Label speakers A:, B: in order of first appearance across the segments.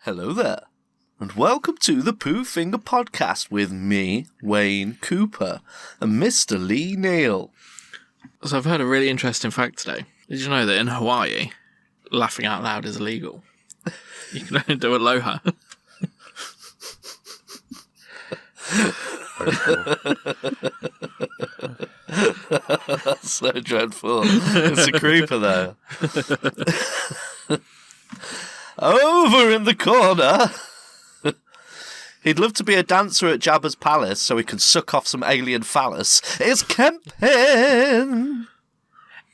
A: Hello there, and welcome to the Pooh Finger Podcast with me, Wayne Cooper, and Mr. Lee Neal.
B: So I've heard a really interesting fact today. Did you know that in Hawaii, laughing out loud is illegal? You can only do aloha.
A: That's so dreadful. It's a creeper, though. Over in the corner, he'd love to be a dancer at Jabba's palace so he can suck off some alien phallus. It's Kempin!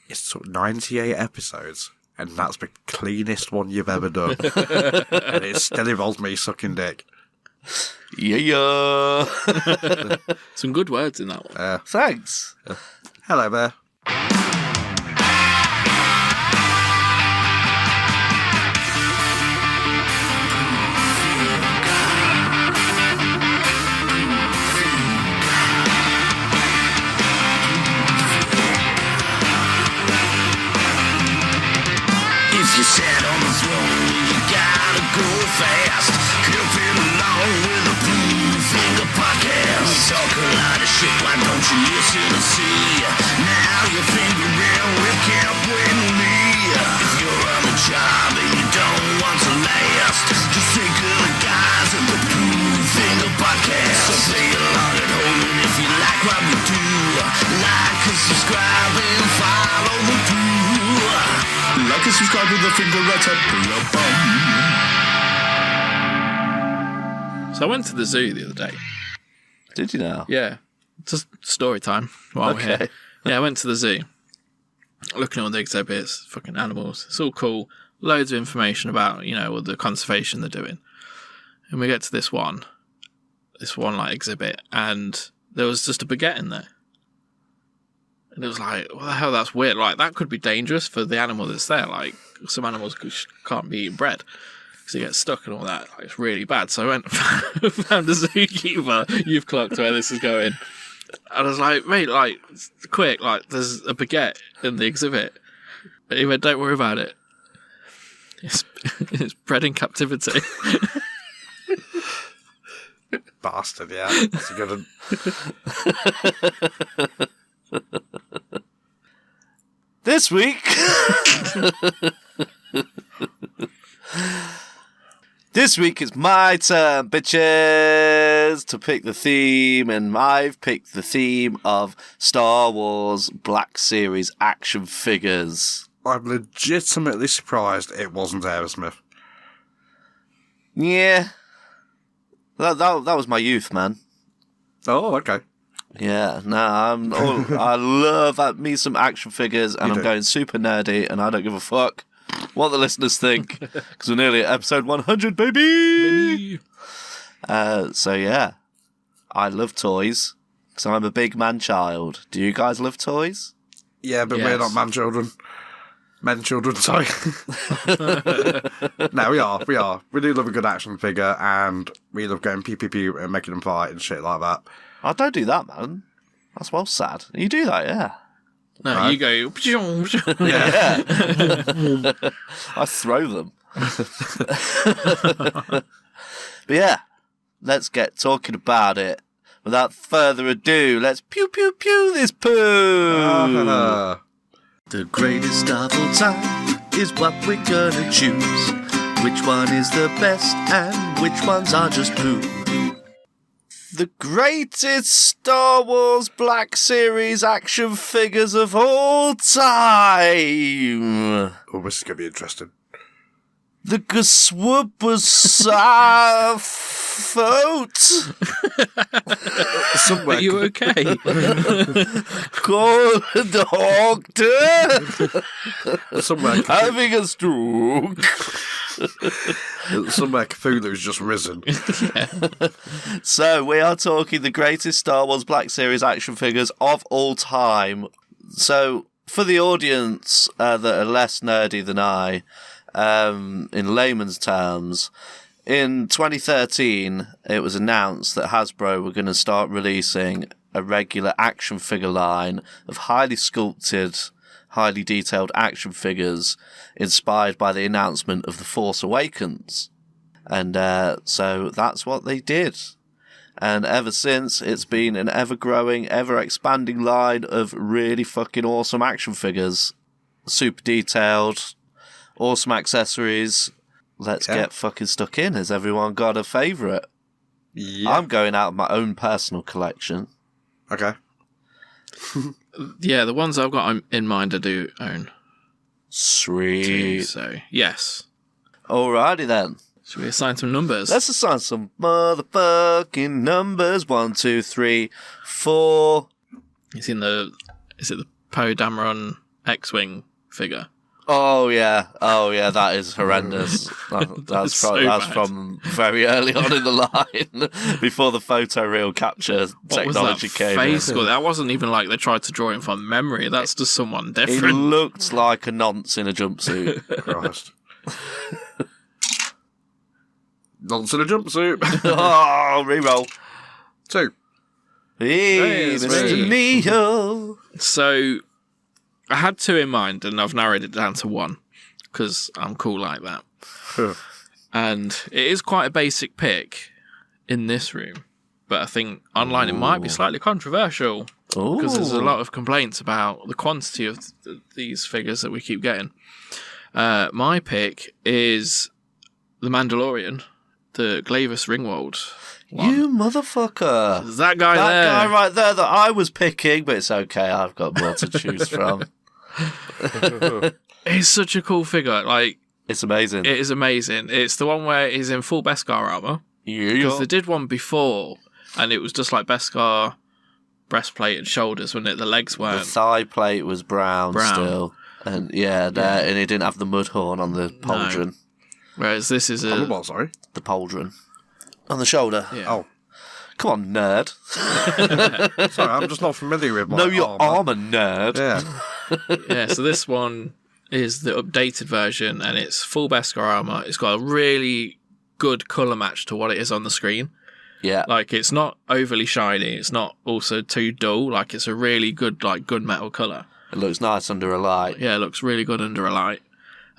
C: It's 98 episodes, and that's the cleanest one you've ever done. And it still involves me sucking dick.
A: Yeah.
B: Some good words in that one.
A: Thanks.
C: Hello there.
D: If you sat on the throne, you gotta go fast. Help it along with the Pooh Finger Podcast. We talk a lot of shit, why don't you listen and see? Now you're fingering with Camp with me. If you're on the job and you don't want to last, just think of the guys at the Pooh Finger Podcast. So play along at home, and if you like what we do, like and subscribe and follow the Pooh. Like and subscribe with the finger right up your bum.
B: So I went to the zoo the other day.
A: Did you now?
B: Yeah. Just story time while we're here. Yeah, I went to the zoo. Looking at all the exhibits, fucking animals. It's all cool. Loads of information about, all the conservation they're doing. And we get to this one like exhibit, and there was just a baguette in there. And it was like, what the hell, that's weird. Like, that could be dangerous for the animal that's there. Like, some animals can't be eating bread because they get stuck and all that. Like, it's really bad. So I went and found a zookeeper. You've clocked where this is going. And I was like, mate, like, quick, like, there's a baguette in the exhibit. And he went, don't worry about it. It's bred in captivity.
C: Bastard, yeah. That's a good one.
A: This week... This week it's my turn, bitches, to pick the theme, and I've picked the theme of Star Wars Black Series action figures.
C: I'm legitimately surprised it wasn't Aerosmith.
A: Yeah. That was my youth, man.
C: Oh, okay.
A: Yeah, I love me some action figures, and I'm going super nerdy, and I don't give a fuck what the listeners think, because we're nearly at episode 100, baby! So yeah, I love toys, because I'm a big man-child. Do you guys love toys?
C: Yeah, but
B: Yes.
C: we're not man-children. Men-children, sorry. No, we are. We do love a good action figure, and we love going pew-pew-pew and making them fight and shit like that.
A: I don't do that, man. That's well sad. You do that, yeah.
B: No,
C: Right.
B: you go...
C: Yeah.
A: I throw them. But yeah, let's get talking about it. Without further ado, let's pew-pew-pew this poo! The greatest of all time is what we're gonna choose. Which one is the best and which ones are just poo? The greatest Star Wars Black Series action figures of all time.
C: Oh, this is going to be interesting.
A: The Gaswubasafot.
C: Somewhere,
B: Are you okay?
A: Call the doctor.
C: somewhere,
A: Having a stroke.
C: somewhere Cthulhu's just risen.
A: So we are talking the greatest Star Wars Black Series action figures of all time. So for the audience that are less nerdy than I, in layman's terms, in 2013 it was announced that Hasbro were going to start releasing a regular action figure line of highly sculpted, highly detailed action figures inspired by the announcement of The Force Awakens. And so that's what they did. And ever since, it's been an ever-growing, ever-expanding line of really fucking awesome action figures. Super detailed, awesome accessories. Let's get fucking stuck in. Has everyone got a favourite?
C: Yeah.
A: I'm going out of my own personal collection.
C: Okay.
B: Yeah, the ones I've got in mind I do own.
A: Sweet.
B: So, yes.
A: Alrighty then.
B: Should we assign some numbers?
A: Let's assign some motherfucking numbers. 1, 2, 3, 4.
B: Is it the Poe Dameron X-Wing figure?
A: Oh yeah, that is horrendous. That's from very early on in the line, before the photoreal capture technology came.
B: Face in. That wasn't even like they tried to draw him from memory. That's just someone different.
A: He looked like a nonce in a jumpsuit.
C: Christ. Nonce in a jumpsuit.
A: Oh, reroll.
C: 2.
A: Hey,
B: it's
A: Mr.
B: me.
A: Neo.
B: So I had 2 in mind, and I've narrowed it down to 1 because I'm cool like that. And it is quite a basic pick in this room, but I think online it might be slightly controversial because there's a lot of complaints about the quantity of these figures that we keep getting. My pick is the Mandalorian, the Glavis Ringwald one.
A: You motherfucker.
B: There's that guy there.
A: That guy right there that I was picking, but it's okay, I've got more to choose from.
B: It's such a cool figure. Like,
A: it's amazing.
B: it is amazing. It's the one where he's in full Beskar armor. Because they did one before, and it was just like Beskar breastplate and shoulders, wasn't it? The legs
A: The
B: weren't.
A: thigh plate was brown. Still. And and he didn't have the mud horn on the pauldron.
B: Whereas this is
C: On the what, sorry?
A: The pauldron. On the shoulder.
B: Yeah.
C: Oh.
A: Come on, nerd.
C: Sorry, I'm just not familiar with my
A: Know your armour, nerd.
C: Yeah.
B: Yeah, so this one is the updated version, and it's full Beskar armor. It's got a really good colour match to what it is on the screen.
A: Yeah.
B: Like, it's not overly shiny. It's not also too dull. Like, it's a really good, like, gunmetal colour.
A: It looks nice under a light.
B: Yeah, it looks really good under a light.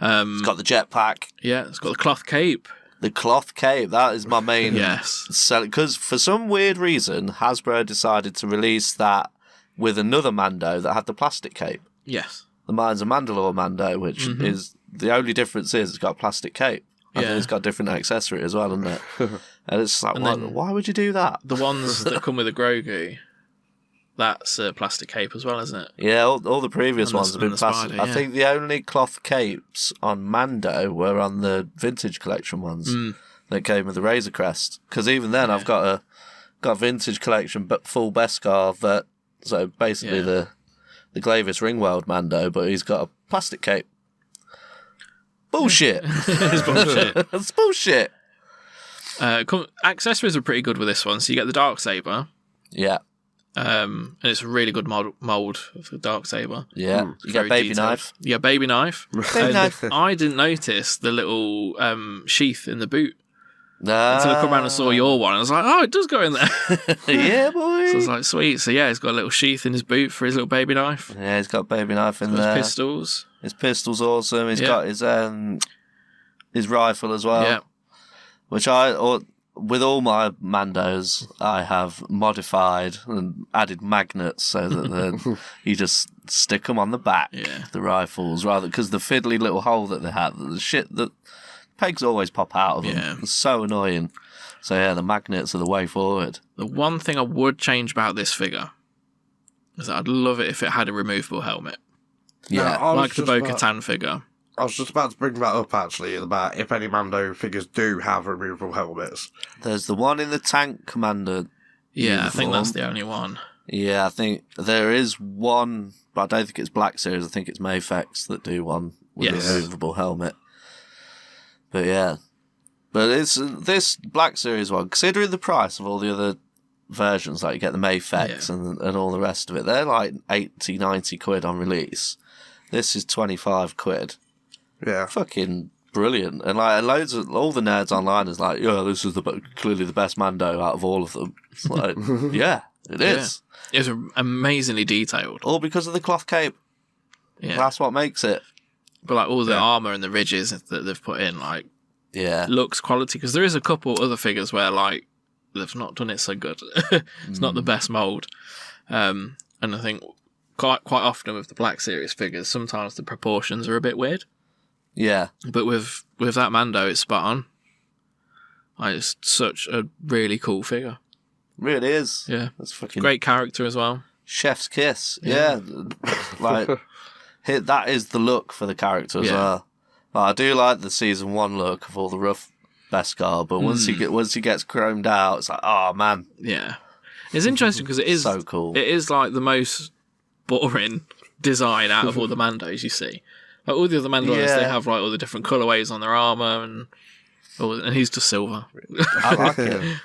A: It's got the jetpack.
B: Yeah, it's got the cloth cape.
A: The cloth cape, that is my main
B: Yes.
A: selling. Because for some weird reason, Hasbro decided to release that with another Mando that had the plastic cape.
B: Yes.
A: The Mine's a Mandalore Mando, which is the only difference is it's got a plastic cape. I think it's got a different accessory as well, isn't it? And it's like, why would you do that?
B: The ones that come with a Grogu, that's a plastic cape as well, isn't it?
A: Yeah, all the previous
B: And the-
A: ones have been
B: and the
A: plastic.
B: spider,
A: I
B: yeah.
A: think the only cloth capes on Mando were on the vintage collection ones that came with the Razor Crest. Because even then, I've got a vintage collection, but full Beskar that. So basically the Glavis Ringworld Mando, but he's got a plastic cape. Bullshit.
B: It's bullshit.
A: That's bullshit.
B: Accessories are pretty good with this one. So you get the Darksaber,
A: Yeah.
B: and it's a really good mold of the Darksaber.
A: Yeah. You get
B: Very
A: baby
B: detailed.
A: knife.
B: Yeah, baby knife.
A: Baby knife.
B: I didn't notice the little sheath in the boot
A: Nah.
B: until I come around and saw your one. I was like, oh, it does go in there.
A: Yeah, boy.
B: So I was like, sweet. So yeah, he's got a little sheath in his boot for his little baby knife.
A: Yeah, he's got a baby knife in
B: His
A: there.
B: pistols.
A: His pistol's awesome. He's
B: Yeah.
A: got his rifle as well.
B: Yeah.
A: Which with all my Mandos, I have modified and added magnets so that you just stick them on the back,
B: Yeah.
A: the rifles, rather, because the fiddly little hole that they have, the shit that pegs always pop out of them.
B: Yeah.
A: It's so annoying. So yeah, the magnets are the way forward.
B: The one thing I would change about this figure is that I'd love it if it had a removable helmet.
A: Yeah.
C: I was
B: Like the
C: just
B: Bo-Katan figure.
C: I was just about to bring that up, actually, about if any Mando figures do have removable helmets.
A: There's the one in the tank commander.
B: Yeah, I think that's
A: uniform.
B: the only one.
A: Yeah, I think there is one, but I don't think it's Black Series. I think it's Mafex that do one with
B: Yes.
A: a removable helmet. But yeah. But it's this Black Series one, considering the price of all the other versions, like you get the Mafex and all the rest of it, they're like 80, 90 quid on release. This is 25 quid.
C: Yeah.
A: Fucking brilliant. And like loads of all the nerds online is like, yeah, this is clearly the best Mando out of all of them. It's like, yeah, it is.
B: Yeah. It's amazingly detailed.
A: All because of the cloth cape.
B: Yeah.
A: That's what makes it.
B: But like all the armour and the ridges that they've put in, like,
A: Yeah.
B: looks, quality, because there is a couple other figures where like they've not done it so good. It's not the best mould, and I think quite often with the Black Series figures, sometimes the proportions are a bit weird.
A: Yeah.
B: But with that Mando, it's spot on. Like, it's such a really cool figure.
A: Really is.
B: Yeah,
A: That's fucking
B: great character as well.
A: chef's kiss. Yeah. Like, that is the look for the character as well. Like, I do like the season 1 look of all the rough Beskar, but once he gets chromed out, it's like, oh man.
B: Yeah. It's interesting because it is
A: so cool.
B: It is like the most boring design out of all the Mandos you see. Like all the other Mandalorians, they have like all the different colorways on their armor, and he's just silver.
A: I like it.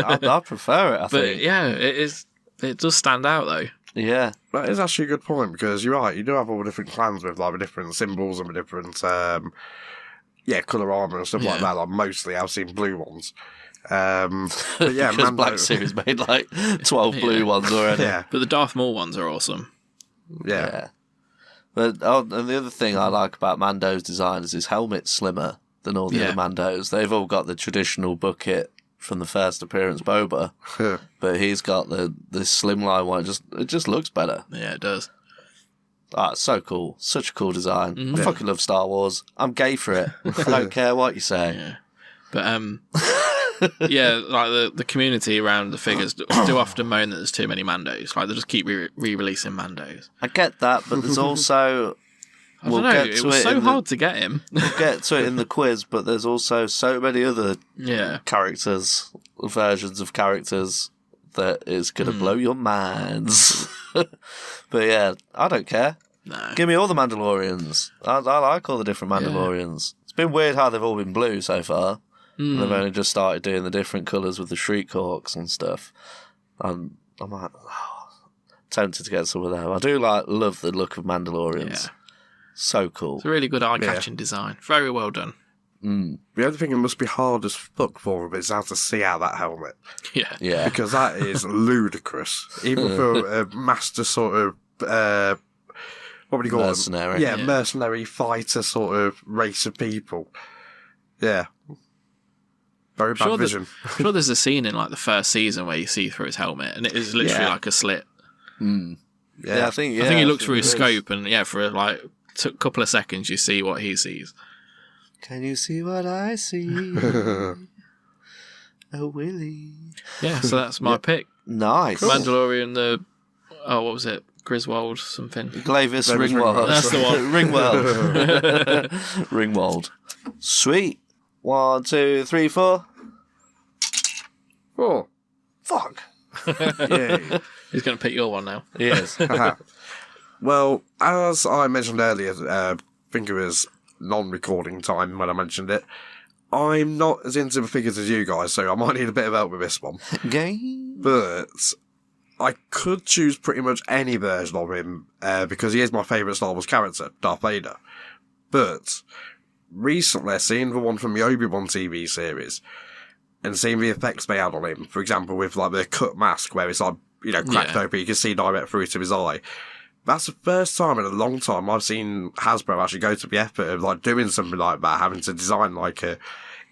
A: I prefer it. I
B: But
A: think.
B: yeah, it is. It does stand out though.
A: Yeah,
C: That is actually a good point, because you're right, you do have all the different clans with like the different symbols and the different colour armour and stuff like that. Like mostly I've seen blue ones. But yeah,
A: because Black Series made like 12 blue ones already.
C: Yeah.
B: But the Darth Maul ones are awesome.
C: Yeah.
A: But and the other thing I like about Mando's design is his helmet's slimmer than all the other Mandos. They've all got the traditional bucket from the first appearance Boba, but he's got the slimline one. It just looks better.
B: Yeah, it does.
A: Ah, it's so cool. Such a cool design. I fucking love Star Wars. I'm gay for it. I don't care what you say.
B: Yeah. But yeah, like the community around the figures do often moan that there's too many Mandos. Like they just keep re-releasing Mandos.
A: I get that, but there's also
B: I don't know. It was so hard to get him.
A: We'll get to it in the quiz, but there's also so many other characters, versions of characters, that is going to blow your minds. But yeah, I don't care.
B: No.
A: Give me all the Mandalorians. I like all the different Mandalorians. It's been weird how they've all been blue so far. They've only just started doing the different colours with the Shriek Hawks and stuff. I'm like, tempted to get some of them. I do love the look of Mandalorians.
B: Yeah.
A: So cool.
B: It's a really good eye-catching design. Very well done.
C: The only thing it must be hard as fuck for him is how to see out that helmet.
B: Yeah.
A: Yeah.
C: Because that is ludicrous. Even for a master sort of, what would you call
A: mercenary.
C: them? Yeah, mercenary fighter sort of race of people. Yeah. Very bad vision.
B: I'm sure there's a scene in like the first season where you see through his helmet, and it is literally like a slit.
A: Yeah, I think
B: he looks through his scope, and for like a couple of seconds you see what he sees.
A: Can you see what I see? Oh, Willie.
B: Yeah, so that's my pick.
A: Nice.
B: Cool. Mandalorian, what was it? Griswold something.
A: Glavis Ringwald.
B: That's the one.
A: Ringwald. Ringwald. Sweet. 1, 2, 3, 4.
C: 4.
A: Fuck.
C: Yeah.
B: He's going to pick your one now.
A: He is.
C: Well, as I mentioned earlier, I think it was non-recording time when I mentioned it, I'm not as into the figures as you guys, so I might need a bit of help with this one.
A: Gay.
C: But I could choose pretty much any version of him, because he is my favourite Star Wars character, Darth Vader. But recently I seen the one from the Obi-Wan TV series, and seeing the effects they had on him, for example, with like the cut mask where it's like, cracked open, you can see direct through to his eye. That's the first time in a long time I've seen Hasbro actually go to the effort of like doing something like that, having to design like a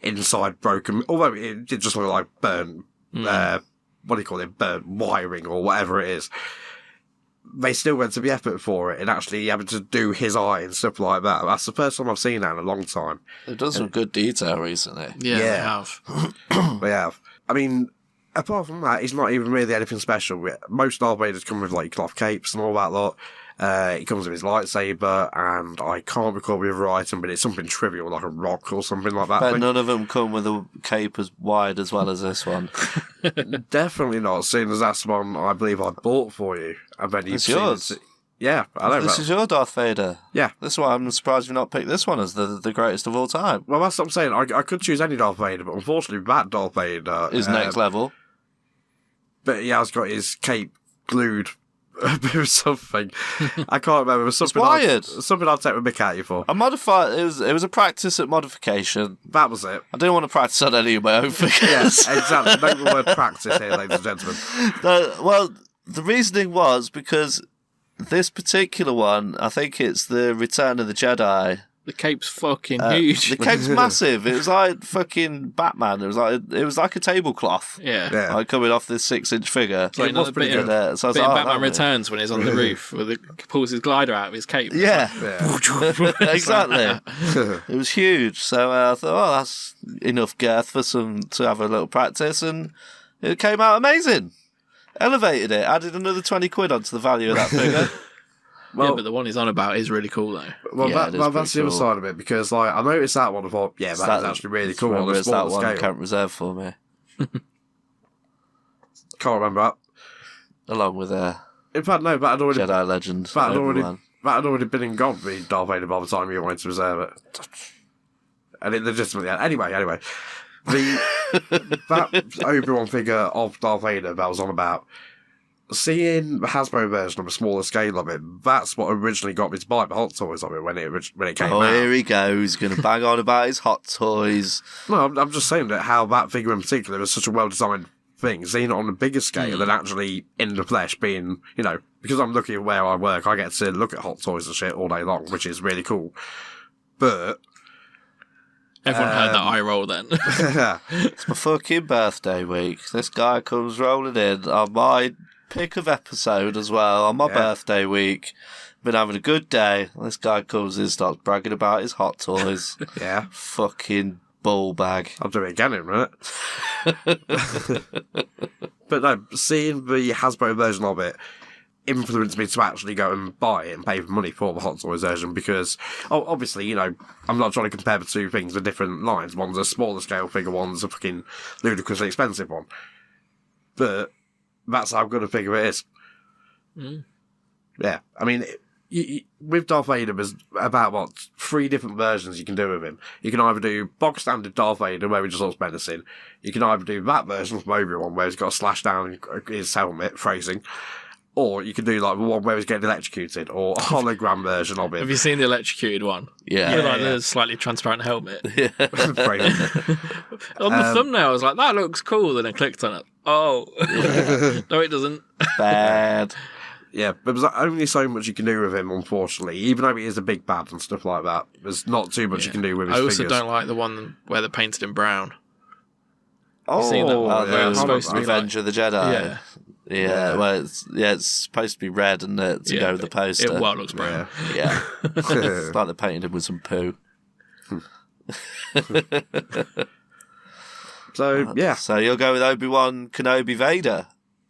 C: inside broken, although it did just look like burnt, what do you call it, burnt wiring or whatever it is. They still went to the effort for it and actually having to do his eye and stuff like that. That's the first time I've seen that in a long time.
A: They've done some good detail recently.
B: Yeah, they have.
C: They have. I mean, apart from that, he's not even really anything special. Most Darth Vaders come with like cloth capes and all that lot. He comes with his lightsaber, and I can't recall the other item, but it's something trivial, like a rock or something like that.
A: But none of them come with a cape as wide as well as this one.
C: Definitely not, seeing as that's one I believe I bought for you. And then
A: It's yours.
C: Yeah, I know.
A: This is your Darth Vader.
C: Yeah.
A: That's why I'm surprised you've not picked this one as the greatest of all time.
C: Well, that's what I'm saying. I could choose any Darth Vader, but unfortunately that Darth Vader
A: Is next level.
C: But he has got his cape glued with something. I can't remember. It was something
A: wired.
C: Something I'll take my mick at you for.
A: I modified. It was a practice at modification.
C: That was it.
A: I didn't want to practice on any of my own figures.
C: Yes, exactly. Note the word practice here, ladies and gentlemen.
A: Well, the reasoning was because this particular one, I think it's the Return of the Jedi
B: The cape's fucking huge.
A: The cape's massive. It was like fucking Batman. It was like a tablecloth.
B: Yeah.
A: Like coming off this 6-inch figure.
B: It's like another bit of,
A: So I was
B: bit of
A: like,
B: Batman Returns when he's on the roof, where he pulls his glider out of his cape.
A: Yeah. Exactly.
B: Like
A: It was huge. So I thought, that's enough girth to have a little practice, and it came out amazing. Elevated it, added another 20 quid onto the value of that figure.
B: Yeah, but the one he's on about is really cool, though.
C: Well,
A: Yeah,
C: that's the other side of it, because like I noticed that one, I thought, yeah, that's actually really cool on a
A: Whereas that
C: smaller
A: one
C: scale.
A: can't reserve for me.
C: Can't remember that.
A: Along with
C: In fact, no, that had already
A: Jedi Legend.
C: that had
A: Obi-Wan.
C: already been in God with Darth Vader by the time you wanted to reserve it. And it legitimately anyway. That Obi-Wan figure of Darth Vader that was on about, seeing the Hasbro version of a smaller scale of it, that's what originally got me to buy the Hot Toys of it when it came out.
A: Here he goes, going to bang on about his Hot Toys.
C: No, I'm just saying that how that figure in particular was such a well-designed thing, seeing it on a bigger scale than actually in the flesh being, because I'm looking at where I work, I get to look at Hot Toys and shit all day long, which is really cool. But
B: Everyone heard that eye roll then.
A: It's my fucking birthday week. This guy comes rolling in on my pick of episode as well, on my birthday week. Been having a good day. This guy comes in, starts bragging about his Hot Toys.
C: yeah,
A: Fucking ball bag.
C: I'll do it again in a minute. But no, seeing the Hasbro version of it influenced me to actually go and buy it and pay for money for the Hot Toys version, because obviously, I'm not trying to compare the two things with different lines. One's a smaller scale figure, one's a fucking ludicrously expensive one. But that's how good a figure it is. Yeah, I mean, with Darth Vader, there's about, 3 different versions you can do with him. You can either do bog standard Darth Vader, where he just looks menacing. You can either do that version from Obi-Wan, where he's got a slash down his helmet, phrasing. Or you can do like the one where he's getting electrocuted, or a hologram version of it.
B: Have you seen the electrocuted one?
A: Yeah.
B: The slightly transparent helmet.
C: Phrasing.
B: On the thumbnail, I was like, that looks cool. Then I clicked on it. Oh. No, it doesn't.
A: Bad.
C: Yeah, but there's only so much you can do with him, unfortunately. Even though he is a big bad and stuff like that, there's not too much you can do with his
B: I also
C: figures.
B: don't like the one where they're painted in brown.
C: Oh,
B: seen that one?
C: yeah,
B: It's supposed to be
A: Revenge of the Jedi.
B: Yeah.
A: Yeah, well, it's supposed to be red, and to go with the poster.
B: It looks brown.
A: Yeah. It's like they painted him with some poo.
C: So, yeah.
A: So you'll go with Obi-Wan Kenobi Vader,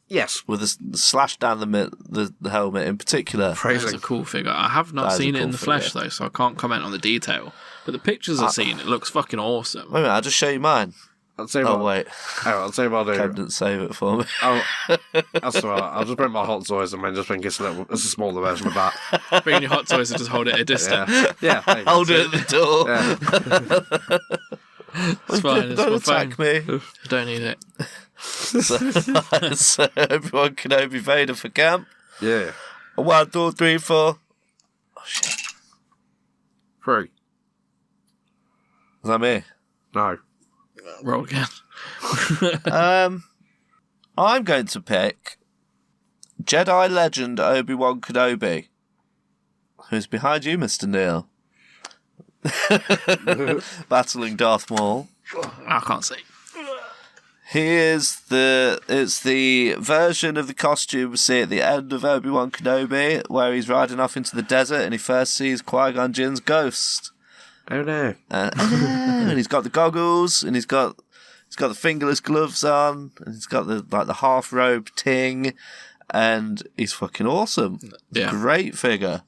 C: Yes.
A: with the slash down the helmet in particular.
B: It's
C: Phrasing.
B: a cool figure. I have not
A: That is a
B: seen it
A: cool
B: in the flesh,
A: figure.
B: though, so I can't comment on the detail. But the pictures I've seen, it looks fucking awesome.
A: Wait a minute, I'll just show you mine.
C: I'll tell you
A: Oh,
C: what.
A: wait.
C: I'll tell you what I'll
A: Kev
C: do.
A: didn't save it for me.
C: That's all right. I'll just bring my Hot Toys and then just think it's a smaller version of that.
B: Bring your Hot Toys and just hold it at a distance.
C: Yeah. There you go.
A: Hold it at the door.
C: Yeah.
B: It's fine. It's
A: Don't
B: my
A: attack
B: phone.
A: me.
B: I don't need it.
A: So Obi-Wan Kenobi Vader for camp.
C: Yeah.
A: 1, 2, 3, 4. Oh, shit.
C: 3.
A: Is that me?
C: No.
B: Roll again.
A: I'm going to pick Jedi Legend Obi-Wan Kenobi, who's behind you, Mr. Neil. Battling Darth Maul.
B: I can't see.
A: It's the version of the costume we see at the end of Obi-Wan Kenobi, where he's riding off into the desert and he first sees Qui-Gon Jinn's ghost.
C: Oh no.
A: And he's got the goggles, and he's got the fingerless gloves on, and he's got the half robe ting, and he's fucking awesome.
B: Yeah.
A: Great figure.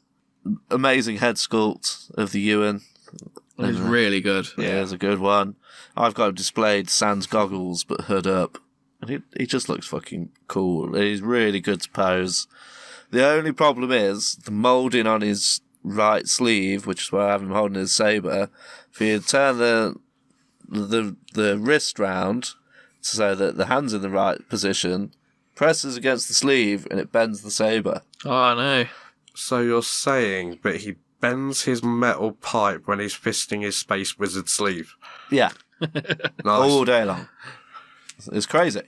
A: Amazing head sculpt of the Ewan.
B: It's really good.
A: Yeah, it's a good one. I've got him displayed sans goggles but hood up, and he just looks fucking cool. He's really good to pose. The only problem is the moulding on his right sleeve, which is where I have him holding his saber. If you turn the wrist round so that the hand's in the right position, presses against the sleeve and it bends the saber.
B: Oh, no.
C: So you're saying that he bends his metal pipe when he's fisting his space wizard sleeve?
A: Yeah,
C: Nice.
A: all day long. It's crazy.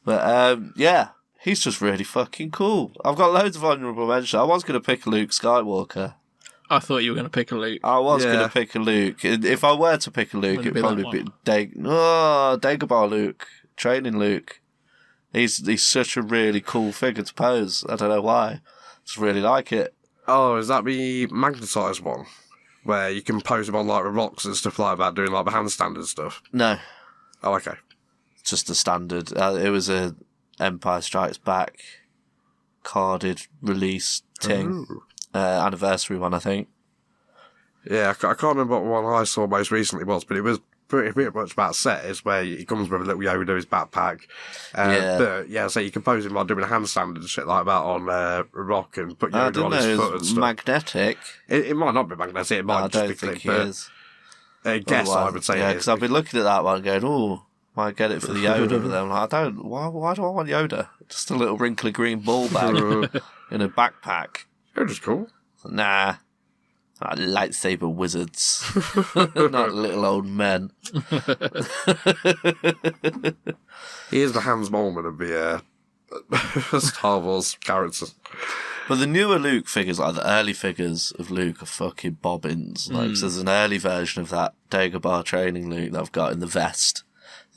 A: But yeah, he's just really fucking cool. I've got loads of honourable mention. I was going to pick Luke Skywalker.
B: I thought you were going to pick a Luke.
A: I was going to pick a Luke. If I were to pick a Luke, it'd probably be Dagobah Luke, training Luke. He's such a really cool figure to pose. I don't know why. Just really like it.
C: Oh, is that the magnetised one? Where you can pose him on like the rocks and stuff like that, doing like the handstand and stuff?
A: No.
C: Oh, okay.
A: Just the standard. It was a Empire Strikes Back carded release thing. Anniversary one, I think.
C: Yeah, I can't remember what one I saw most recently was, but it was pretty much about set. Is where he comes with a little Yoda, his backpack. So you can pose him like doing a handstand and shit like that on a rock and put Yoda on his foot and stuff.
A: Magnetic.
C: It might not be magnetic. It might just be clip, but I guess I would say
A: because I've been looking at that one going, oh, might get it for the Yoda, but then I'm like, why do I want Yoda? Just a little wrinkly green ball bag in a backpack.
C: Yoda's cool.
A: Nah. Like lightsaber wizards. Not little old men.
C: He is the Hans Moleman of the Star Wars characters.
A: But the newer Luke figures, like the early figures of Luke, are fucking bobbins. Like, so there's an early version of that Dagobah training Luke that I've got in the vest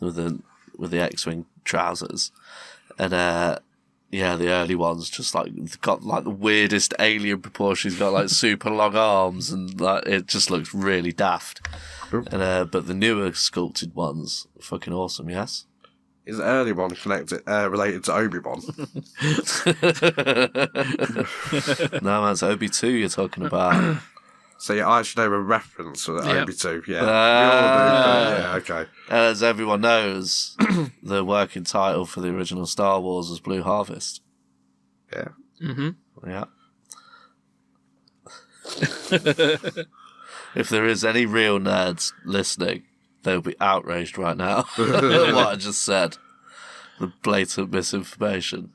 A: with the X-Wing trousers. And the early ones just like got like the weirdest alien proportions. He's got like super long arms and like it just looks really daft. And but the newer sculpted ones, are fucking awesome. Yes.
C: Is the early one related to Obi-Wan?
A: No, man, it's Obi-2 you're talking about.
C: So yeah, I should know a reference for Obi-2. Yeah, we all do. Yeah, okay.
A: As everyone knows, the working title for the original Star Wars was Blue Harvest.
C: Yeah.
B: Mm-hmm.
A: Yeah. If there is any real nerds listening, they'll be outraged right now at what I just said. The blatant misinformation.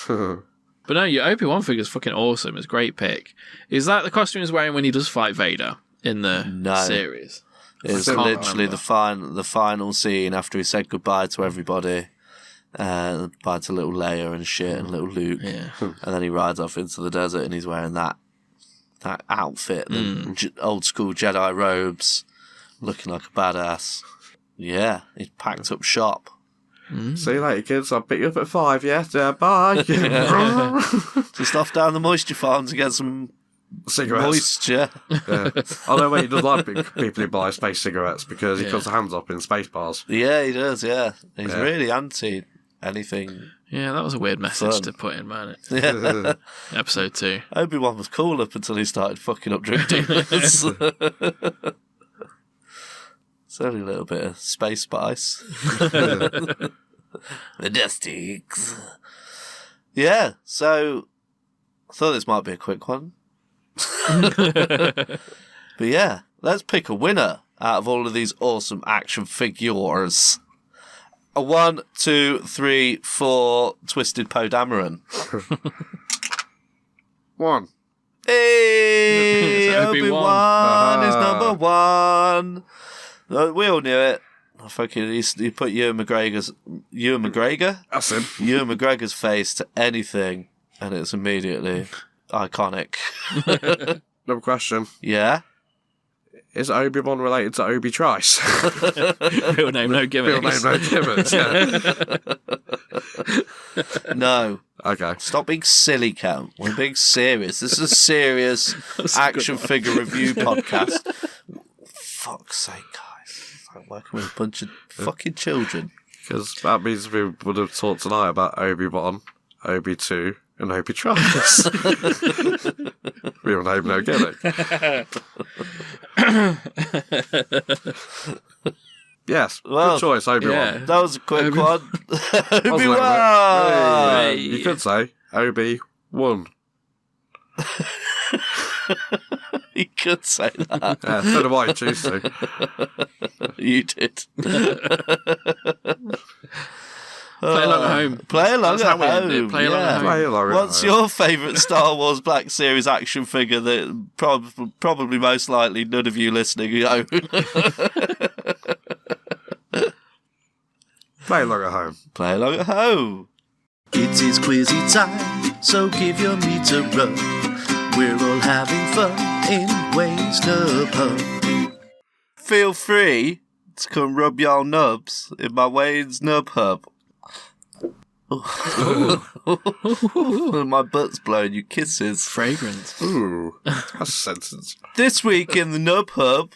B: But no, your Obi-Wan figure's fucking awesome. It's a great pick. Is that the costume he's wearing when he does fight Vader in the series?
A: It's literally the final scene after he said goodbye to everybody. Goodbye to little Leia and shit and little Luke. Yeah. And then he rides off into the desert and he's wearing that outfit, the old school Jedi robes, looking like a badass. Yeah, he's packed up shop.
C: See you later, kids. I'll pick you up at 5, yeah? Bye.
A: Just off down the moisture farm to get some
C: cigarettes.
A: Moisture.
C: Yeah. Although, wait, he does like people who buy space cigarettes because he puts the hands up in space bars.
A: Yeah, he does, yeah. He's really anti anything.
B: Yeah, that was a weird message to put in, man.
A: Yeah.
B: Episode 2.
A: Obi-Wan was cool up until he started fucking up drug dealers. It's only a little bit of space spice. The Dustics. Yeah, so I thought this might be a quick one. But yeah, let's pick a winner out of all of these awesome action figures. A 1, 2, 3, 4 Twisted Poe Dameron.
C: 1.
A: Hey, Obi-Wan is number 1. We all knew it. You put Ewan McGregor?
C: That's him.
A: Ewan McGregor's face to anything, and it's immediately iconic.
C: Another question.
A: Yeah?
C: Is Obi-Wan related to Obi Trice?
B: Real name, no gimmicks.
C: Real name, no gimmicks, yeah.
A: No.
C: Okay.
A: Stop being silly, Cam. We're being serious. This is a serious action figure review podcast. Fuck's sake, guys. It's like working with a bunch of fucking children.
C: Because that means we would have talked tonight about Obi-Wan, Obi-2, and Obi Trice. Real name, no gimmick. Yes, good choice, Obi-Wan.
A: Yeah. That was a quick one. Obi-Wan!
C: Hey. You could say Obi-Wan.
A: You could say that.
C: Yeah, don't know why you choose to.
A: You did.
B: Play along at home.
A: Play along at home.
B: Play along at home.
A: What's your favourite Star Wars Black Series action figure that probably most likely none of you listening own?
C: Play along at home.
A: Play along at home. It is quizzy time, so give your meter a rub. We're all having fun in Wayne's Nyub Hub. Feel free to come rub your nubs in my Wayne's Nyub Hub. My butt's blowing you kisses.
B: Fragrance.
C: Ooh, that's a sentence.
A: This week in the Nyub Hub,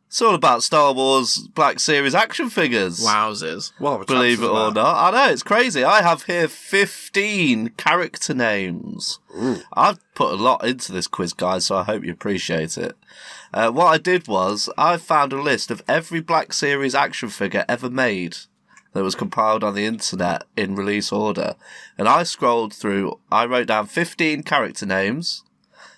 A: it's all about Star Wars Black Series action figures.
B: Wowzers.
C: Well,
A: Believe it or not. I know, it's crazy. I have here 15 character names.
C: Ooh.
A: I've put a lot into this quiz, guys, so I hope you appreciate it. What I did was, I found a list of every Black Series action figure ever made that was compiled on the internet in release order. And I scrolled through, I wrote down 15 character names,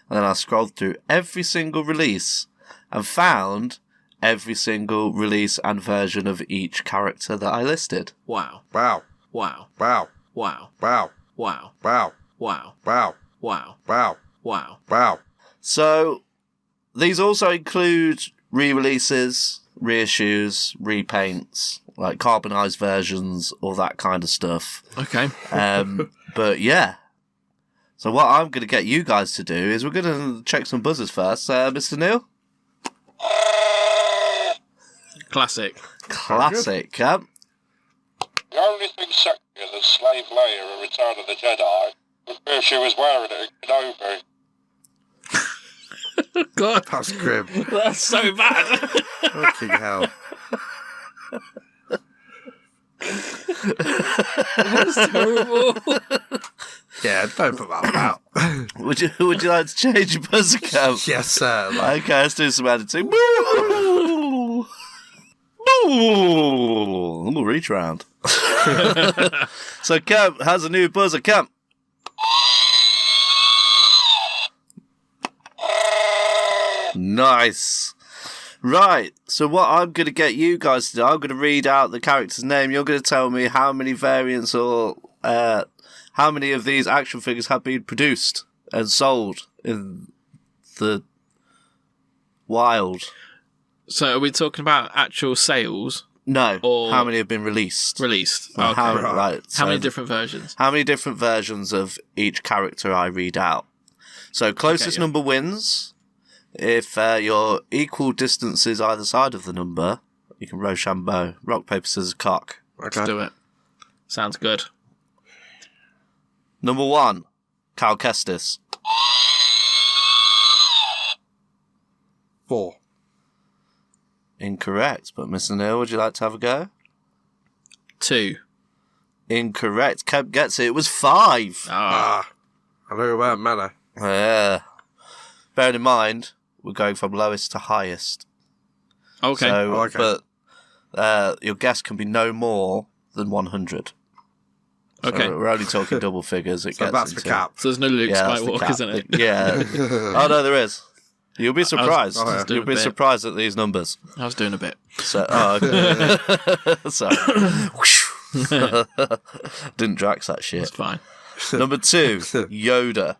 A: and then I scrolled through every single release and found every single release and version of each character that I listed.
B: Wow.
C: Wow.
B: Wow.
C: Wow.
B: Wow.
C: Wow.
B: Wow.
C: Wow.
B: Wow.
C: Wow.
B: Wow.
C: Wow.
B: Wow.
C: Wow.
A: So, these also include re-releases, reissues, repaints, like carbonized versions, all that kind of stuff.
B: Okay.
A: But yeah. So what I'm going to get you guys to do is we're going to check some buzzers first. Mr. Neil?
B: Classic.
A: Classic.
E: The only thing sexier than Slave Leia in Return of the Jedi was if she was wearing it in Kenobi.
B: God,
C: That's grim.
B: that's so bad.
C: Fucking hell.
B: That's terrible.
C: Yeah, don't put that one out.
A: Would you like to change your buzzer cam?
C: Yes, sir.
A: Okay, let's do some editing. We'll reach round. So, Camp has a new buzzer. Camp. Nice. Right, so what I'm going to get you guys to do, I'm going to read out the character's name. You're going to tell me how many variants or how many of these action figures have been produced and sold in the wild.
B: So are we talking about actual sales?
A: No,
B: Or
A: how many have been released?
B: Released.
A: Or
B: Okay.
A: How,
B: How
A: right, so
B: many different versions?
A: How many different versions of each character I read out? So closest
B: yeah.
A: number wins. If you're equal distances either side of the number, you can Rochambeau. Rock, paper, scissors, cock.
C: Okay.
B: Let's do it. Sounds good.
A: Number 1, Cal Kestis.
C: 4.
A: Incorrect, but Mr. Neil, would you like to have a go?
B: 2.
A: Incorrect. Kemp gets it. It was 5.
B: Ah.
C: I know about mana.
A: Yeah. Bearing in mind, we're going from lowest to highest.
B: Okay.
A: So,
C: Okay.
A: But your guess can be no more than 100. So
B: Okay.
A: we're only talking double figures. It
C: So
A: gets
C: that's the
A: into-
C: cap.
B: So there's no Luke
A: Yeah, that's the
B: Skywalker,
A: cap.
B: isn't it?
A: Yeah. Oh no, there is. You'll be surprised.
C: oh, yeah.
A: You'll be
B: Doing a bit.
A: surprised at these numbers.
B: I was doing a bit.
A: So, okay. Sorry. Didn't Drax that shit.
B: It's fine.
A: Number 2, Yoda.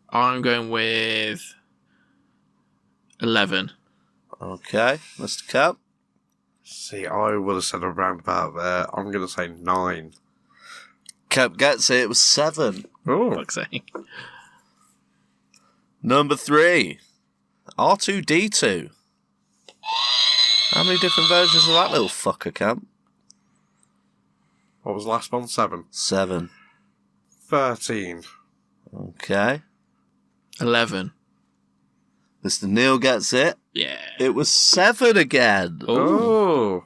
B: I'm going with 11.
A: Okay, Mr. Cap.
C: See, I would have said around about there. I'm going to say 9.
A: Cap gets it. It was 7.
C: Oh,
B: Fuck's sake.
A: Number 3, R2D2. How many different versions of that little fucker, Camp?
C: what was the last one? 7.
A: 7.
C: 13.
A: Okay.
B: 11.
A: Mr. Neil gets it.
B: Yeah.
A: It was 7 again.
B: Oh.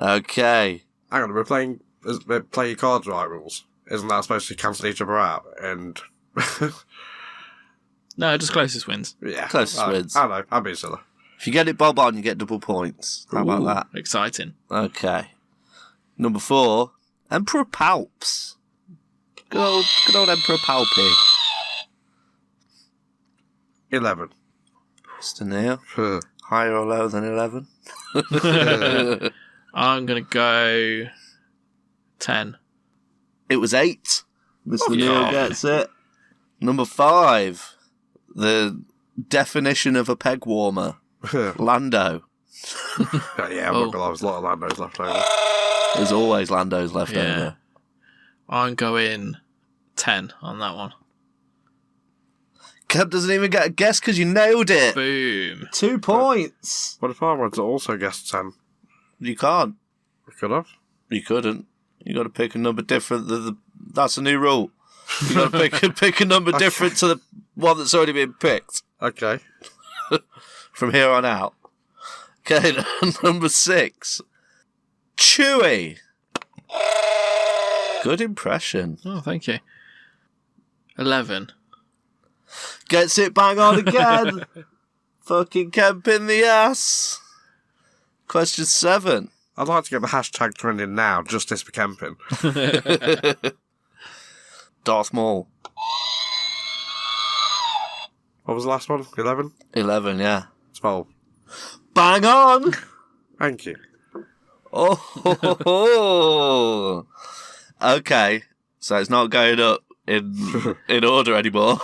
C: Oh.
A: Okay.
C: Hang on, we're playing play your cards right rules. Isn't that supposed to cancel each other out? And
B: No, just closest wins.
C: yeah,
A: Closest wins.
C: I know, I'm being silly.
A: If you get it bob on, you get double points. How about
B: Ooh,
A: that?
B: Exciting.
A: Okay. Number 4, Emperor Palps. Good old Emperor Palpy.
C: 11.
A: Mr. Neil,
C: Huh.
A: higher or lower than 11?
B: I'm going to go 10.
A: It was 8. Mr. Neil
B: God.
A: gets it. Number 5, the definition of a peg warmer. Lando.
C: Yeah, I'm
B: Oh.
C: not gonna lie, there's a lot of Landos left over.
A: There's always Lando's left
B: Yeah.
A: over.
B: I'm going 10 on that one.
A: Kev doesn't even get a guess because you nailed it.
B: Boom.
A: 2 points.
C: What if I wanted to also guess 10?
A: You can't.
C: I could have.
A: You couldn't. You got to pick a number different. That's a new rule. You got to pick a number different to the one that's already been picked.
C: Okay.
A: From here on out. Okay, number 6. Chewy. Good impression.
B: Oh, thank you. 11.
A: Gets it bang on again. Fucking Kemp in the ass. Question 7.
C: I'd like to get the hashtag trending now, Justice for Camping.
A: Darth Maul.
C: What was the last one? 11?
A: 11, yeah.
C: 12.
A: Bang on!
C: Thank you.
A: Oh, okay. So it's not going up in order anymore.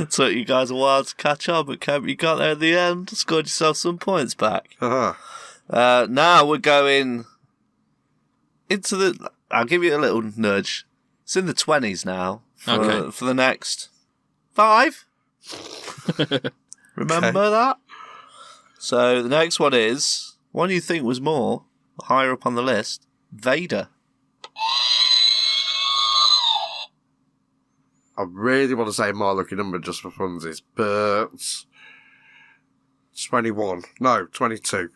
A: Took you guys a while to catch up, but Kemp, you got there in the end. Scored yourself some points back.
C: Uh-huh.
A: Now we're going into the... I'll give you a little nudge. It's in the 20s now for the next 5. Remember that? So the next one is one you think was more higher up on the list. Vader.
C: I really want to say my lucky number just for funsies, but 21. No, 22.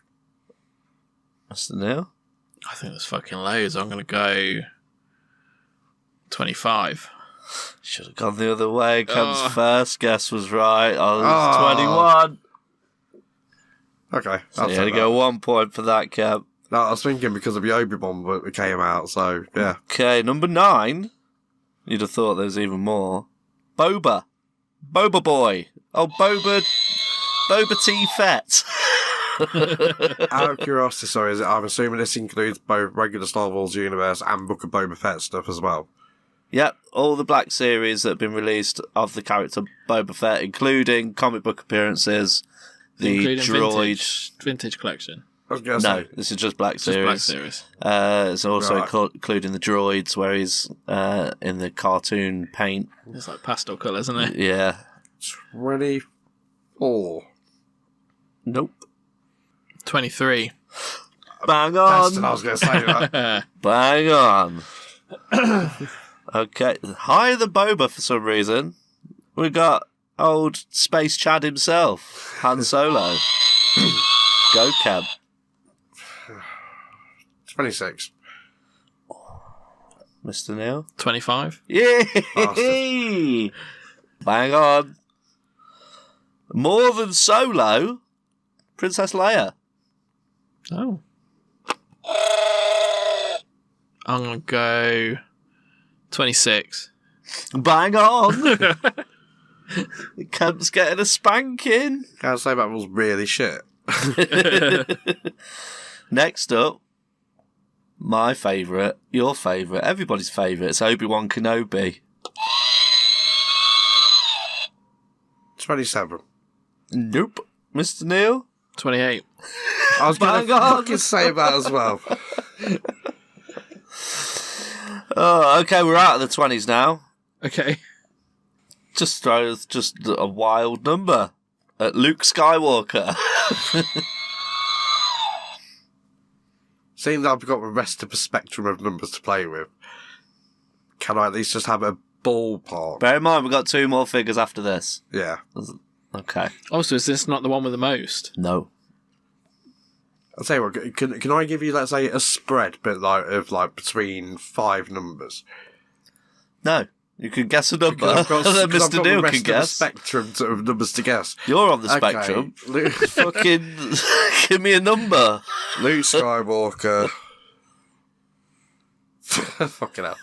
A: Mr. Neil?
B: I think there's fucking loads. I'm going to go 25.
A: Should have gone the other way. Kemp's first guess was right. I was 21.
C: Okay.
A: So you had to go 1 point for that, Kemp.
C: No, I was thinking because of the Obi-Wan that came out, so yeah.
A: Okay, number 9. You'd have thought there's even more. Boba. Boba boy. Oh, Boba T. Fett.
C: Out of curiosity, sorry, I'm assuming this includes both regular Star Wars universe and Book of Boba Fett stuff as well.
A: Yep, all the Black Series that have been released of the character Boba Fett, including comic book appearances, the
B: Including
A: droid...
B: vintage collection.
C: I was going to
A: No,
C: say,
A: this is just Black
B: Just
A: Series.
B: Black Series.
A: It's also
C: Right.
A: including the droids where he's in the cartoon paint.
B: It's like pastel colour, isn't it?
A: Yeah.
C: 24.
A: Nope.
B: 23.
A: Bang
C: That's what I
A: on.
C: was going to say. That.
A: Bang on. Okay. Higher than Boba for some reason. We got old Space Chad himself, Han Solo. Go, Cab.
C: 26.
A: Mr. Neil.
B: 25.
A: Yay! Bang on. More than Solo, Princess Leia.
B: Oh. I'm going to go 26.
A: Bang on. Camp's getting a spanking.
C: Can't say that was really shit.
A: Next up, my favourite, your favourite, everybody's favourite. It's Obi-Wan Kenobi.
C: 27.
A: Nope. Mr. Neil?
B: 28.
C: I was going to
A: Bang on.
C: fucking say that as well.
A: Oh, okay, we're out of the 20s now.
B: Okay.
A: Just throw just a wild number at Luke Skywalker.
C: Seeing that I've got the rest of the spectrum of numbers to play with, can I at least just have a ballpark?
A: Bear in mind, we've got 2 more figures after this.
C: Yeah.
A: Okay.
B: Also, is this not the one with the most?
A: No.
C: I'll tell you what, can I give you, let's say, a spread bit of between 5 numbers?
A: No. You can guess a number,
C: Because I've got,
A: and then
C: because I've
A: Mr.
C: got
A: Neil
C: the rest
A: can
C: of the
A: guess.
C: spectrum of numbers to guess.
A: You're on the
C: Okay.
A: spectrum. Fucking give me a number.
C: Luke Skywalker. Fucking hell.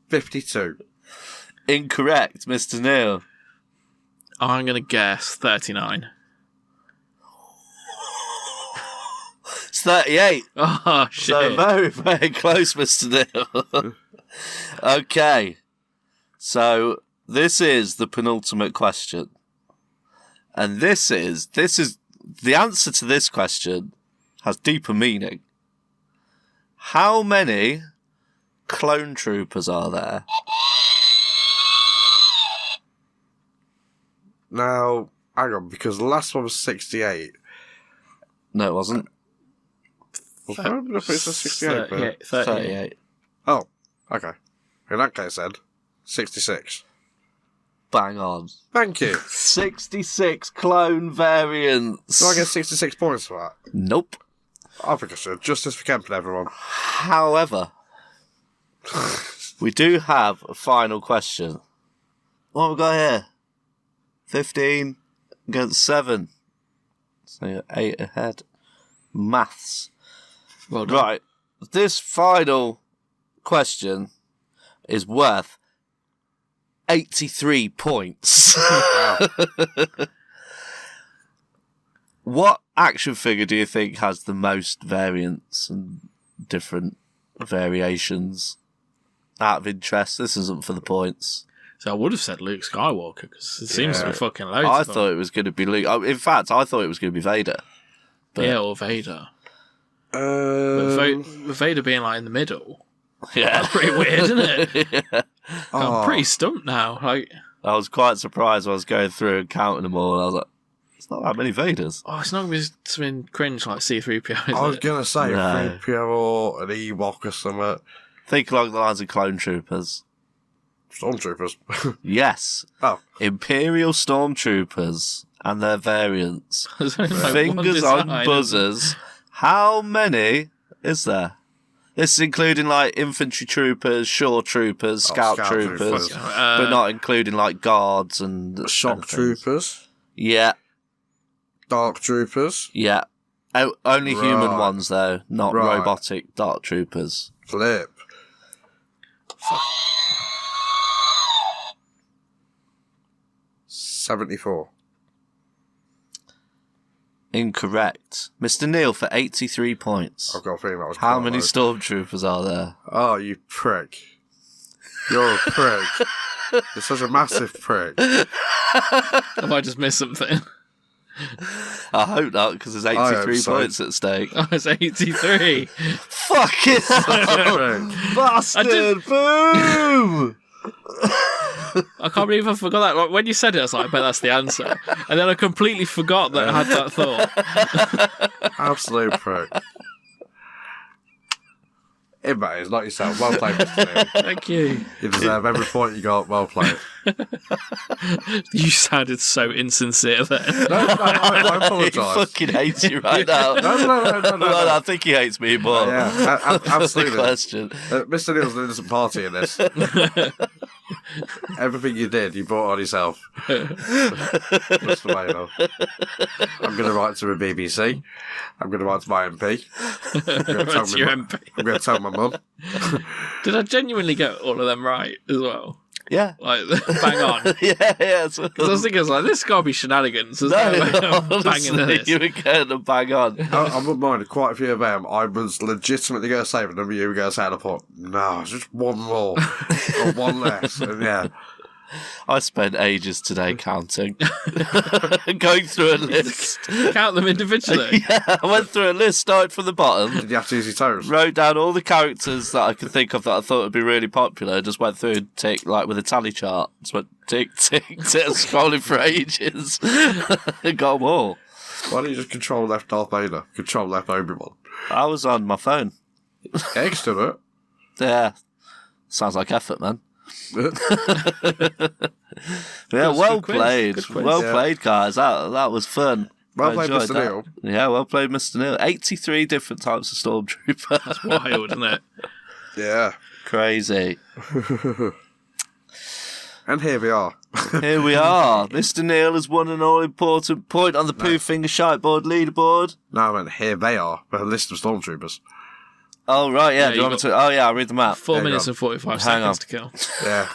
C: 52.
A: Incorrect, Mr. Neil.
B: I'm going to guess 39.
A: It's 38.
B: Oh, shit.
A: So very, very close, Mr. Neil. Okay. So this is the penultimate question. And this is the answer to this question has deeper meaning. How many clone troopers are there
C: Now, hang on, because the last one was 68.
A: No, it wasn't.
C: Was I going to put it as 68?
B: 38.
C: Oh, okay. In that case, then, 66.
A: Bang on.
C: Thank you.
A: 66 clone variants.
C: Do I get 66 points for that?
A: Nope.
C: I think I should. Justice for camping, everyone.
A: However, we do have a final question. What have we got here? 15 against 7. So you're 8 ahead. Maths.
B: Well done.
A: Right. This final question is worth 83 points.
C: Wow.
A: What action figure do you think has the most variants and different variations? Out of interest, this isn't for the points.
B: So I would have said Luke Skywalker, because it seems to be fucking loads
A: I
B: of them.
A: thought it was going to be Luke. In fact, I thought it was going to be Vader. But
B: Yeah, or Vader. But Vader being like in the middle,
A: yeah.
B: that's pretty weird, isn't it?
A: Yeah.
B: I'm pretty stumped now. Like,
A: I was quite surprised when I was going through and counting them all. And I was like, it's not that many Vaders.
B: oh, it's not going to be something cringe like C-3PO, is
C: I was
B: it?
C: going to say
A: No.
C: 3PO or an Ewok or something.
A: Think along the lines of clone troopers.
C: Stormtroopers.
A: Yes.
C: Oh.
A: Imperial stormtroopers and their variants.
B: There's only like one
A: Fingers on
B: design,
A: buzzers. How many is there? This is including like infantry troopers, shore troopers, scout troopers, but not including like guards and
C: Shock
A: and things.
C: Troopers.
A: Yeah,
C: Dark Troopers.
A: yeah. Only human
C: Right.
A: ones though, not
C: Right.
A: robotic dark troopers.
C: Flip. 74.
A: Incorrect. Mr. Neil for 83 points.
C: I've got a feeling that was
A: How
C: quite
A: many
C: low.
A: stormtroopers are there?
C: Oh, you prick. You're a prick. You're such a massive prick.
B: Have I just missed something?
A: I hope not, because there's
C: I
A: 83
C: hope so.
A: points at stake.
B: Oh, it's 83.
A: Fucking
C: Prick.
A: bastard! Boom!
B: I can't believe I forgot that. Like, when you said it, I was like, I bet that's the answer. And then I completely forgot that I had that thought.
C: Absolute prick. It matters, not yourself. Well played, Mr. Neil.
B: Thank you.
C: You deserve every point you got. Well played.
B: You sounded so insincere then.
C: No, I
A: He
C: apologise.
A: fucking hates you right now.
C: No.
A: Well, I think he hates me more.
C: Yeah,
A: That's the
C: absolutely.
A: question.
C: Mr. Neil's an innocent party in this. Everything you did, you brought on yourself. That's the way, though. I'm going to write to the BBC. I'm going to write to my MP.
B: That's your MP.
C: I'm going to tell my mum.
B: Did I genuinely get all of them right as well?
A: Yeah.
B: Like, bang on.
A: Yeah.
B: Because I was thinking, like, this got to be shenanigans. There's no way I'm banging
A: honestly,
B: this.
A: you were getting them bang on.
C: I wouldn't mind quite a few of them. I was legitimately going to say, but you were going to say, and I thought, no, it's just one more or one less. And yeah.
A: I spent ages today counting. Going through a list.
B: Count them individually.
A: Yeah, I went through a list, started from the bottom.
C: Did you have to use your toes?
A: Wrote down all the characters that I could think of that I thought would be really popular. Just went through and tick, like with a tally chart. Just went tick, scrolling for ages. Got them all.
C: Why don't you just control left Darth Vader? Control left Obi-Wan?
A: I was on my phone.
C: Eggs to it.
A: Yeah. Sounds like effort, man. Yeah,
B: Good
A: well
B: quiz.
A: played.
B: Good quiz.
A: Well
C: Yeah.
A: played, guys. That was fun.
C: Well
A: I
C: played,
A: enjoyed
C: Mr.
A: that.
C: Neil.
A: Yeah, well played, Mr. Neil. 83 different types of stormtrooper.
B: That's wild, isn't it?
C: Yeah.
A: Crazy.
C: And here we are.
A: Here we are. Mr. Neil has won an all-important point on the Pooh Finger Shiteboard leaderboard.
C: No, I meant here they are. With a list of stormtroopers.
A: Oh, right, yeah.
B: Yeah,
A: Do you
B: you
A: want me to... Oh, yeah, I'll read them out.
B: 4
C: There you
B: minutes
C: go.
B: and 45
A: Hang on.
B: seconds to kill.
C: Yeah.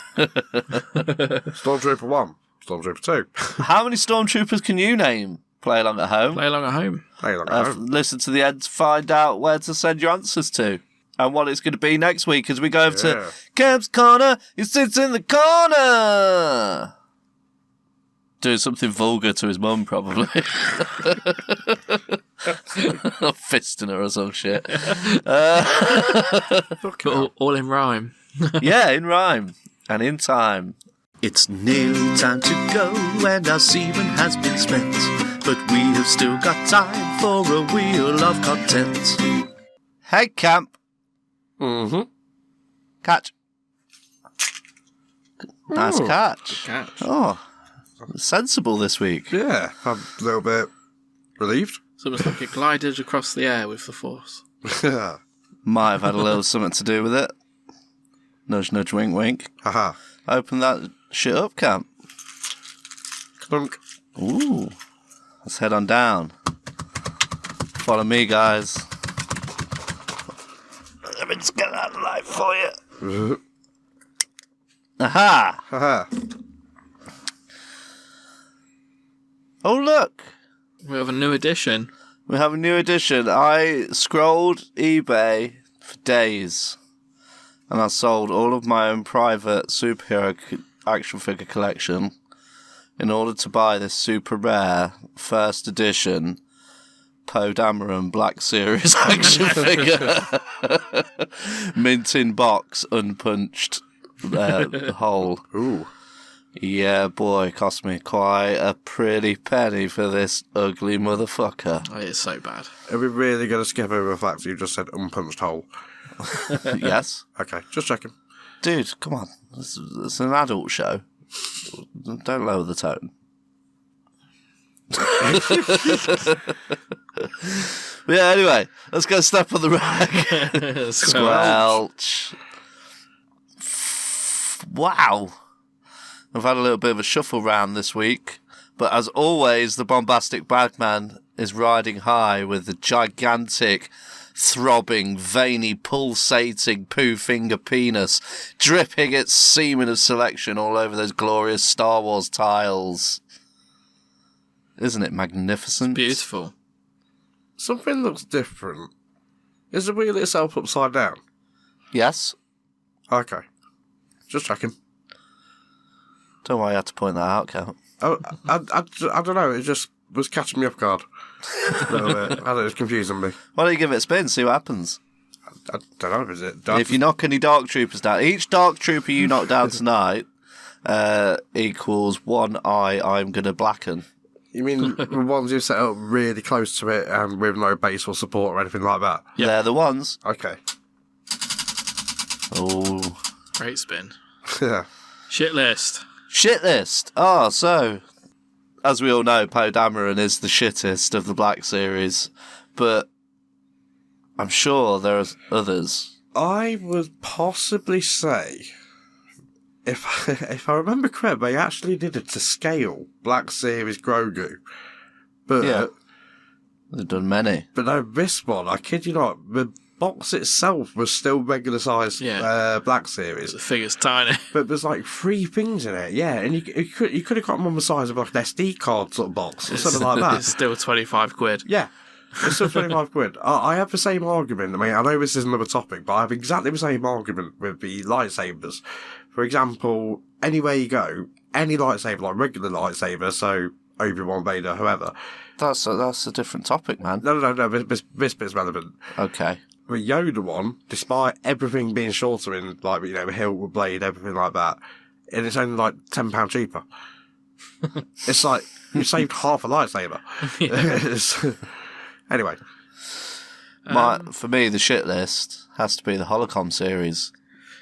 C: Stormtrooper 1. Stormtrooper 2.
A: How many stormtroopers can you name? Play along at home.
B: Play along at home.
C: Hey, look at home.
A: Listen to the end to find out where to send your answers to. And what it's going to be next week as we go over
C: Yeah.
A: to Kev's Corner. He sits in the corner. Doing something vulgar to his mum, probably. Fisting her or some shit.
B: But all in rhyme.
A: Yeah, in rhyme and in time. It's nearly time to go and our semen has been spent, but we have still got time for a wheel of content. Head camp.
C: Mm-hmm.
A: Catch. Nice catch.
B: Good catch.
A: Oh, sensible this week.
C: Yeah, I'm a little bit relieved.
B: It's almost like it glided across the air with the force.
C: Yeah.
A: Might have had a little something to do with it. Nudge, nudge, wink, wink.
C: Haha.
A: Open that shit up, camp.
C: Clunk.
A: Ooh. Let's head on down. Follow me, guys. Let me just get that light for you. Aha!
C: Haha.
A: Oh, look.
B: We have a new edition.
A: We have a new edition. I scrolled eBay for days, and I sold all of my own private superhero action figure collection in order to buy this super rare first edition Poe Dameron Black Series action figure. Mint in box, unpunched hole.
C: Ooh.
A: Yeah, boy, cost me quite a pretty penny for this ugly motherfucker.
B: Oh, it's so bad.
C: Are we really going to skip over the fact that you just said unpunched hole?
A: Yes?
C: Okay, just checking.
A: Dude, come on. It's an adult show. Don't lower the tone. But yeah, anyway, let's go step on the rag. Squelch. Wow. I've had a little bit of a shuffle round this week, but as always, the bombastic bagman is riding high with the gigantic, throbbing, veiny, pulsating poo finger penis, dripping its semen of selection all over those glorious Star Wars tiles. Isn't it magnificent?
B: Beautiful.
C: Something looks different. Is the wheel itself upside down?
A: Yes.
C: Okay. Just checking.
A: Don't know why you had to point that out, Cal.
C: Oh, I don't know. It just was catching me off guard. A little bit. I don't know, it was confusing me.
A: Why don't you give it a spin, see what happens?
C: I don't know, is it?
A: If you knock any Dark Troopers down, each Dark Trooper you knock down tonight equals one eye I'm going to blacken.
C: You mean the ones you set up really close to it and with no base or support or anything like that?
B: Yep.
A: They're the ones.
C: Okay.
A: Oh.
B: Great spin.
C: Yeah.
B: Shit list.
A: Shit list. Oh, so, as we all know, Poe Dameron is the shittest of the Black Series, but I'm sure there are others.
C: I would possibly say, if I remember correctly, they actually did it to scale Black Series Grogu. But,
A: Yeah. They've done many.
C: But no, this one, I kid you not, the box itself was still regular size Black Series.
B: The figure's tiny.
C: But there's like 3 things in it, yeah, and you could have got them on the size of like an SD card sort of box or something like that.
B: It's still 25 quid.
C: Yeah, it's still 25 quid. I have the same argument. I mean, I know this is another topic, but I have exactly the same argument with the lightsabers. For example, anywhere you go, any lightsaber, like regular lightsaber, so Obi-Wan, Vader, whoever.
A: That's a different topic, man.
C: No, this bit's relevant.
A: Okay.
C: The Yoda one, despite everything being shorter in, like, you know, the hilt, blade, everything like that, and it's only like £10 cheaper. It's like, you saved half a lightsaber. Anyway.
A: For me, the shit list has to be the Holocom series.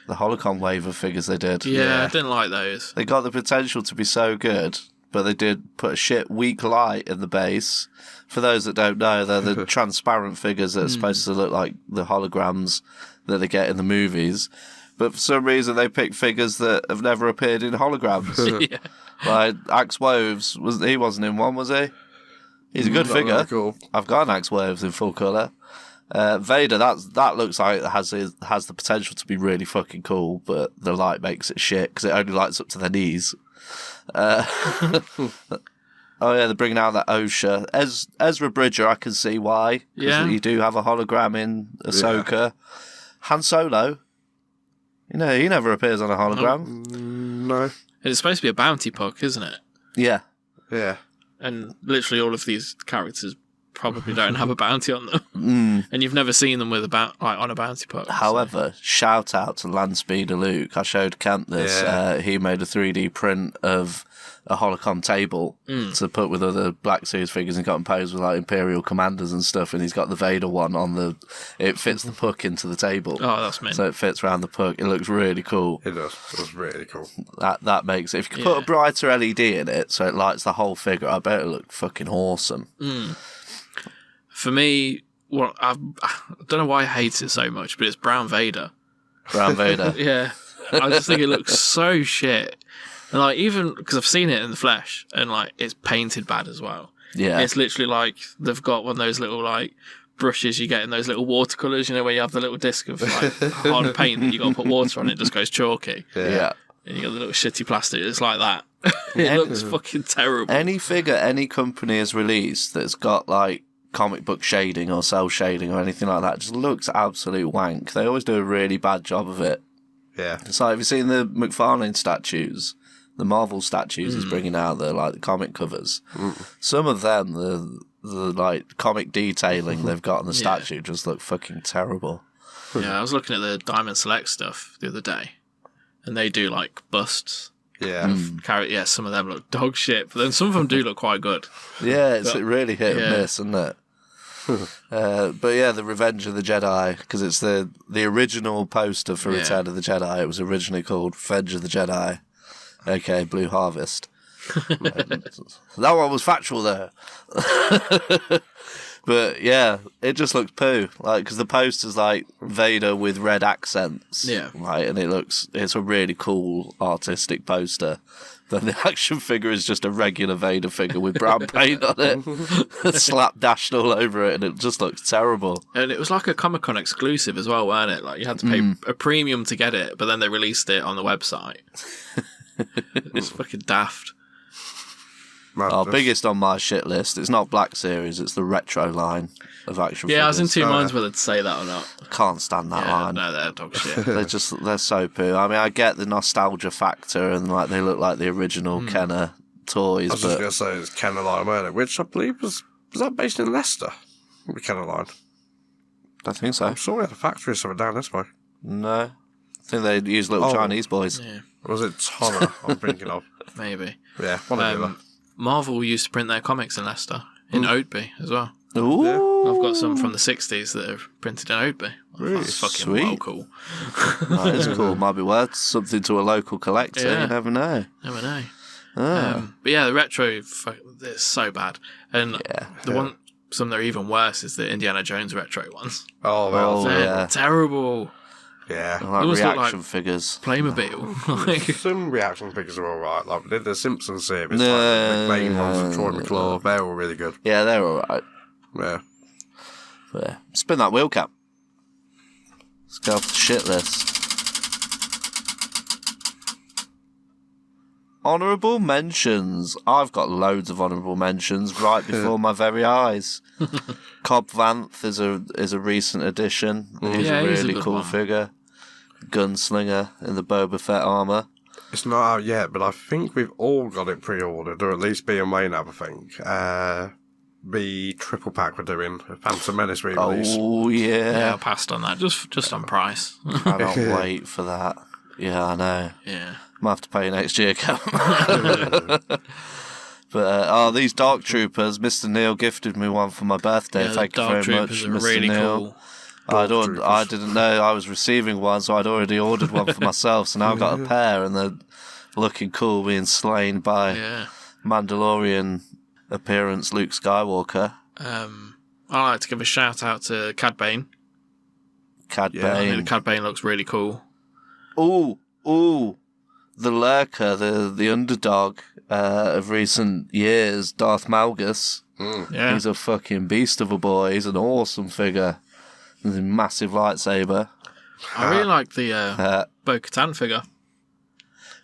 A: The Holocom wave of figures they did.
B: Yeah, I didn't like those.
A: They got the potential to be so good, but they did put a shit weak light in the base. For those that don't know, they're the transparent figures that are supposed to look like the holograms that they get in the movies. But for some reason, they picked figures that have never appeared in holograms.
B: Yeah.
A: Like Axe Woves, he wasn't in one, was he? He's a good
C: Not
A: figure.
C: really cool.
A: I've got an Axe Woves in full colour. Vader, that looks like it has the potential to be really fucking cool, but the light makes it shit because it only lights up to their knees. Oh yeah, they're bringing out that OSHA. Ezra Bridger, I can see why. 'Cause
B: Yeah.
A: you do have a hologram in Ahsoka. Yeah. Han Solo, you know, he never appears on a hologram.
C: No.
B: And it's supposed to be a bounty puck, isn't it?
A: Yeah.
C: Yeah.
B: And literally all of these characters probably don't have a bounty on them, and you've never seen them with on a bounty puck.
A: However, shout out to Landspeeder Luke. I showed Kent this.
C: Yeah.
A: He made a 3D print of a holocron table to put with other Black Series figures and got them posed with like Imperial commanders and stuff, and he's got the Vader one on the... It fits the puck into the table.
B: Oh, that's mint.
A: So it fits around the puck. It looks really cool.
C: It does. It was really cool.
A: That makes it... If you could put a brighter LED in it so it lights the whole figure, I bet it looked fucking awesome.
B: For me, I don't know why I hate it so much, but it's Brown Vader.
A: Brown Vader.
B: Yeah. I just think it looks so shit. And like, even because I've seen it in the flesh, and like it's painted bad as well.
A: Yeah.
B: It's literally like they've got one of those little like brushes you get in those little watercolours, you know, where you have the little disc of like hard paint that you got to put water on, it just goes chalky.
A: Yeah.
B: And you got the little shitty plastic. It's like that. It looks fucking terrible.
A: Any figure any company has released that's got like comic book shading or cell shading or anything like that just looks absolute wank. They always do a really bad job of it.
C: Yeah.
A: It's like, have you seen the McFarlane statues? The Marvel statues he's bringing out, the like the comic covers. Some of them, the like comic detailing they've got on the statue just look fucking terrible.
B: Yeah, I was looking at the Diamond Select stuff the other day, and they do like busts.
C: Yeah.
B: Yeah, some of them look dog shit, but then some of them do look quite good.
A: Yeah, it's really hit and miss, isn't it? But yeah, the Revenge of the Jedi, because it's the original poster for Return of the Jedi. It was originally called Revenge of the Jedi. Okay, Blue Harvest. That one was factual there. But yeah, it just looks poo. Like, because the poster's like Vader with red accents.
B: Yeah.
A: Right, and it's a really cool artistic poster. Then the action figure is just a regular Vader figure with brown paint on it, slapdashed all over it, and it just looks terrible.
B: And it was like a Comic-Con exclusive as well, weren't it? Like, you had to pay a premium to get it, but then they released it on the website. It's fucking daft.
A: Our biggest on my shit list, it's not Black Series, it's the retro line of action figures.
B: Yeah, I was in two minds whether to say that or not.
A: I can't stand that line.
B: No, they're dog shit.
A: They're so poo. I mean, I get the nostalgia factor and like they look like the original Kenner toys,
C: I was
A: but
C: just going to say it's Kenner Line Murder, which I believe was that based in Leicester? The Kenner Line.
A: I think so.
C: I'm sure we had a factory or something down this way.
A: No. I think they use little Chinese boys.
B: Yeah,
C: Was it Tonner I'm thinking of?
B: maybe.
C: Yeah, one of the other.
B: Marvel used to print their comics in Leicester, in Oadby as well.
A: Ooh.
B: I've got some from the 60s that are printed in Oadby.
C: Really?
B: That's fucking
A: Sweet.
B: well cool.
A: That is cool. Might be worth something to a local collector.
B: Yeah.
A: You never know.
B: Never know.
A: Ah.
B: But yeah, the retro, it's so bad. And some that are even worse is the Indiana Jones retro ones.
C: Oh, well.
B: They're
A: yeah.
B: terrible.
C: Yeah.
A: Like
B: Those look
A: reaction
B: like
A: figures.
B: Playmobil. Like,
C: Some reaction figures are alright. Like, we did the Simpsons series.
A: No,
C: like, the main ones with Troy
A: no.
C: McClure. They're all really good.
A: Yeah, they're alright.
C: Yeah.
A: Yeah. Spin that wheel cap. Let's go off the shit list. Honourable mentions. I've got loads of honourable mentions right before my very eyes. Cobb Vanth is a recent addition. He's
B: Yeah,
A: a
B: he's a
A: really
B: good
A: cool
B: one.
A: figure. Gunslinger in the Boba Fett armour.
C: It's not out yet, but I think we've all got it pre-ordered, or at least B and Wayne have, I think. The triple pack we're doing, a Phantom Menace re-release.
A: Oh
B: yeah, I
A: yeah.
B: passed on that just on price.
A: I cannot wait for that. Yeah, I know.
B: Yeah.
A: Might have to pay next year, Cam. But these Dark Troopers, Mr. Neil gifted me one for my birthday.
B: Yeah,
A: Thank
B: the
A: you
B: Dark
A: very much,
B: Troopers are
A: Mr.
B: really
A: Neil.
B: cool.
A: I didn't know I was receiving one, so I'd already ordered one for myself. So now I've got a pair, and they're looking cool, being slain by
B: Yeah.
A: Mandalorian appearance Luke Skywalker.
B: I like to give a shout out to Cad Bane.
A: Cad
C: Yeah,
B: I
A: Bane.
B: think Cad Bane looks really cool.
A: Ooh, the lurker, the underdog of recent years, Darth Malgus.
B: Yeah.
A: He's a fucking beast of a boy. He's an awesome figure. With a massive lightsaber.
B: I really like the Bo-Katan figure.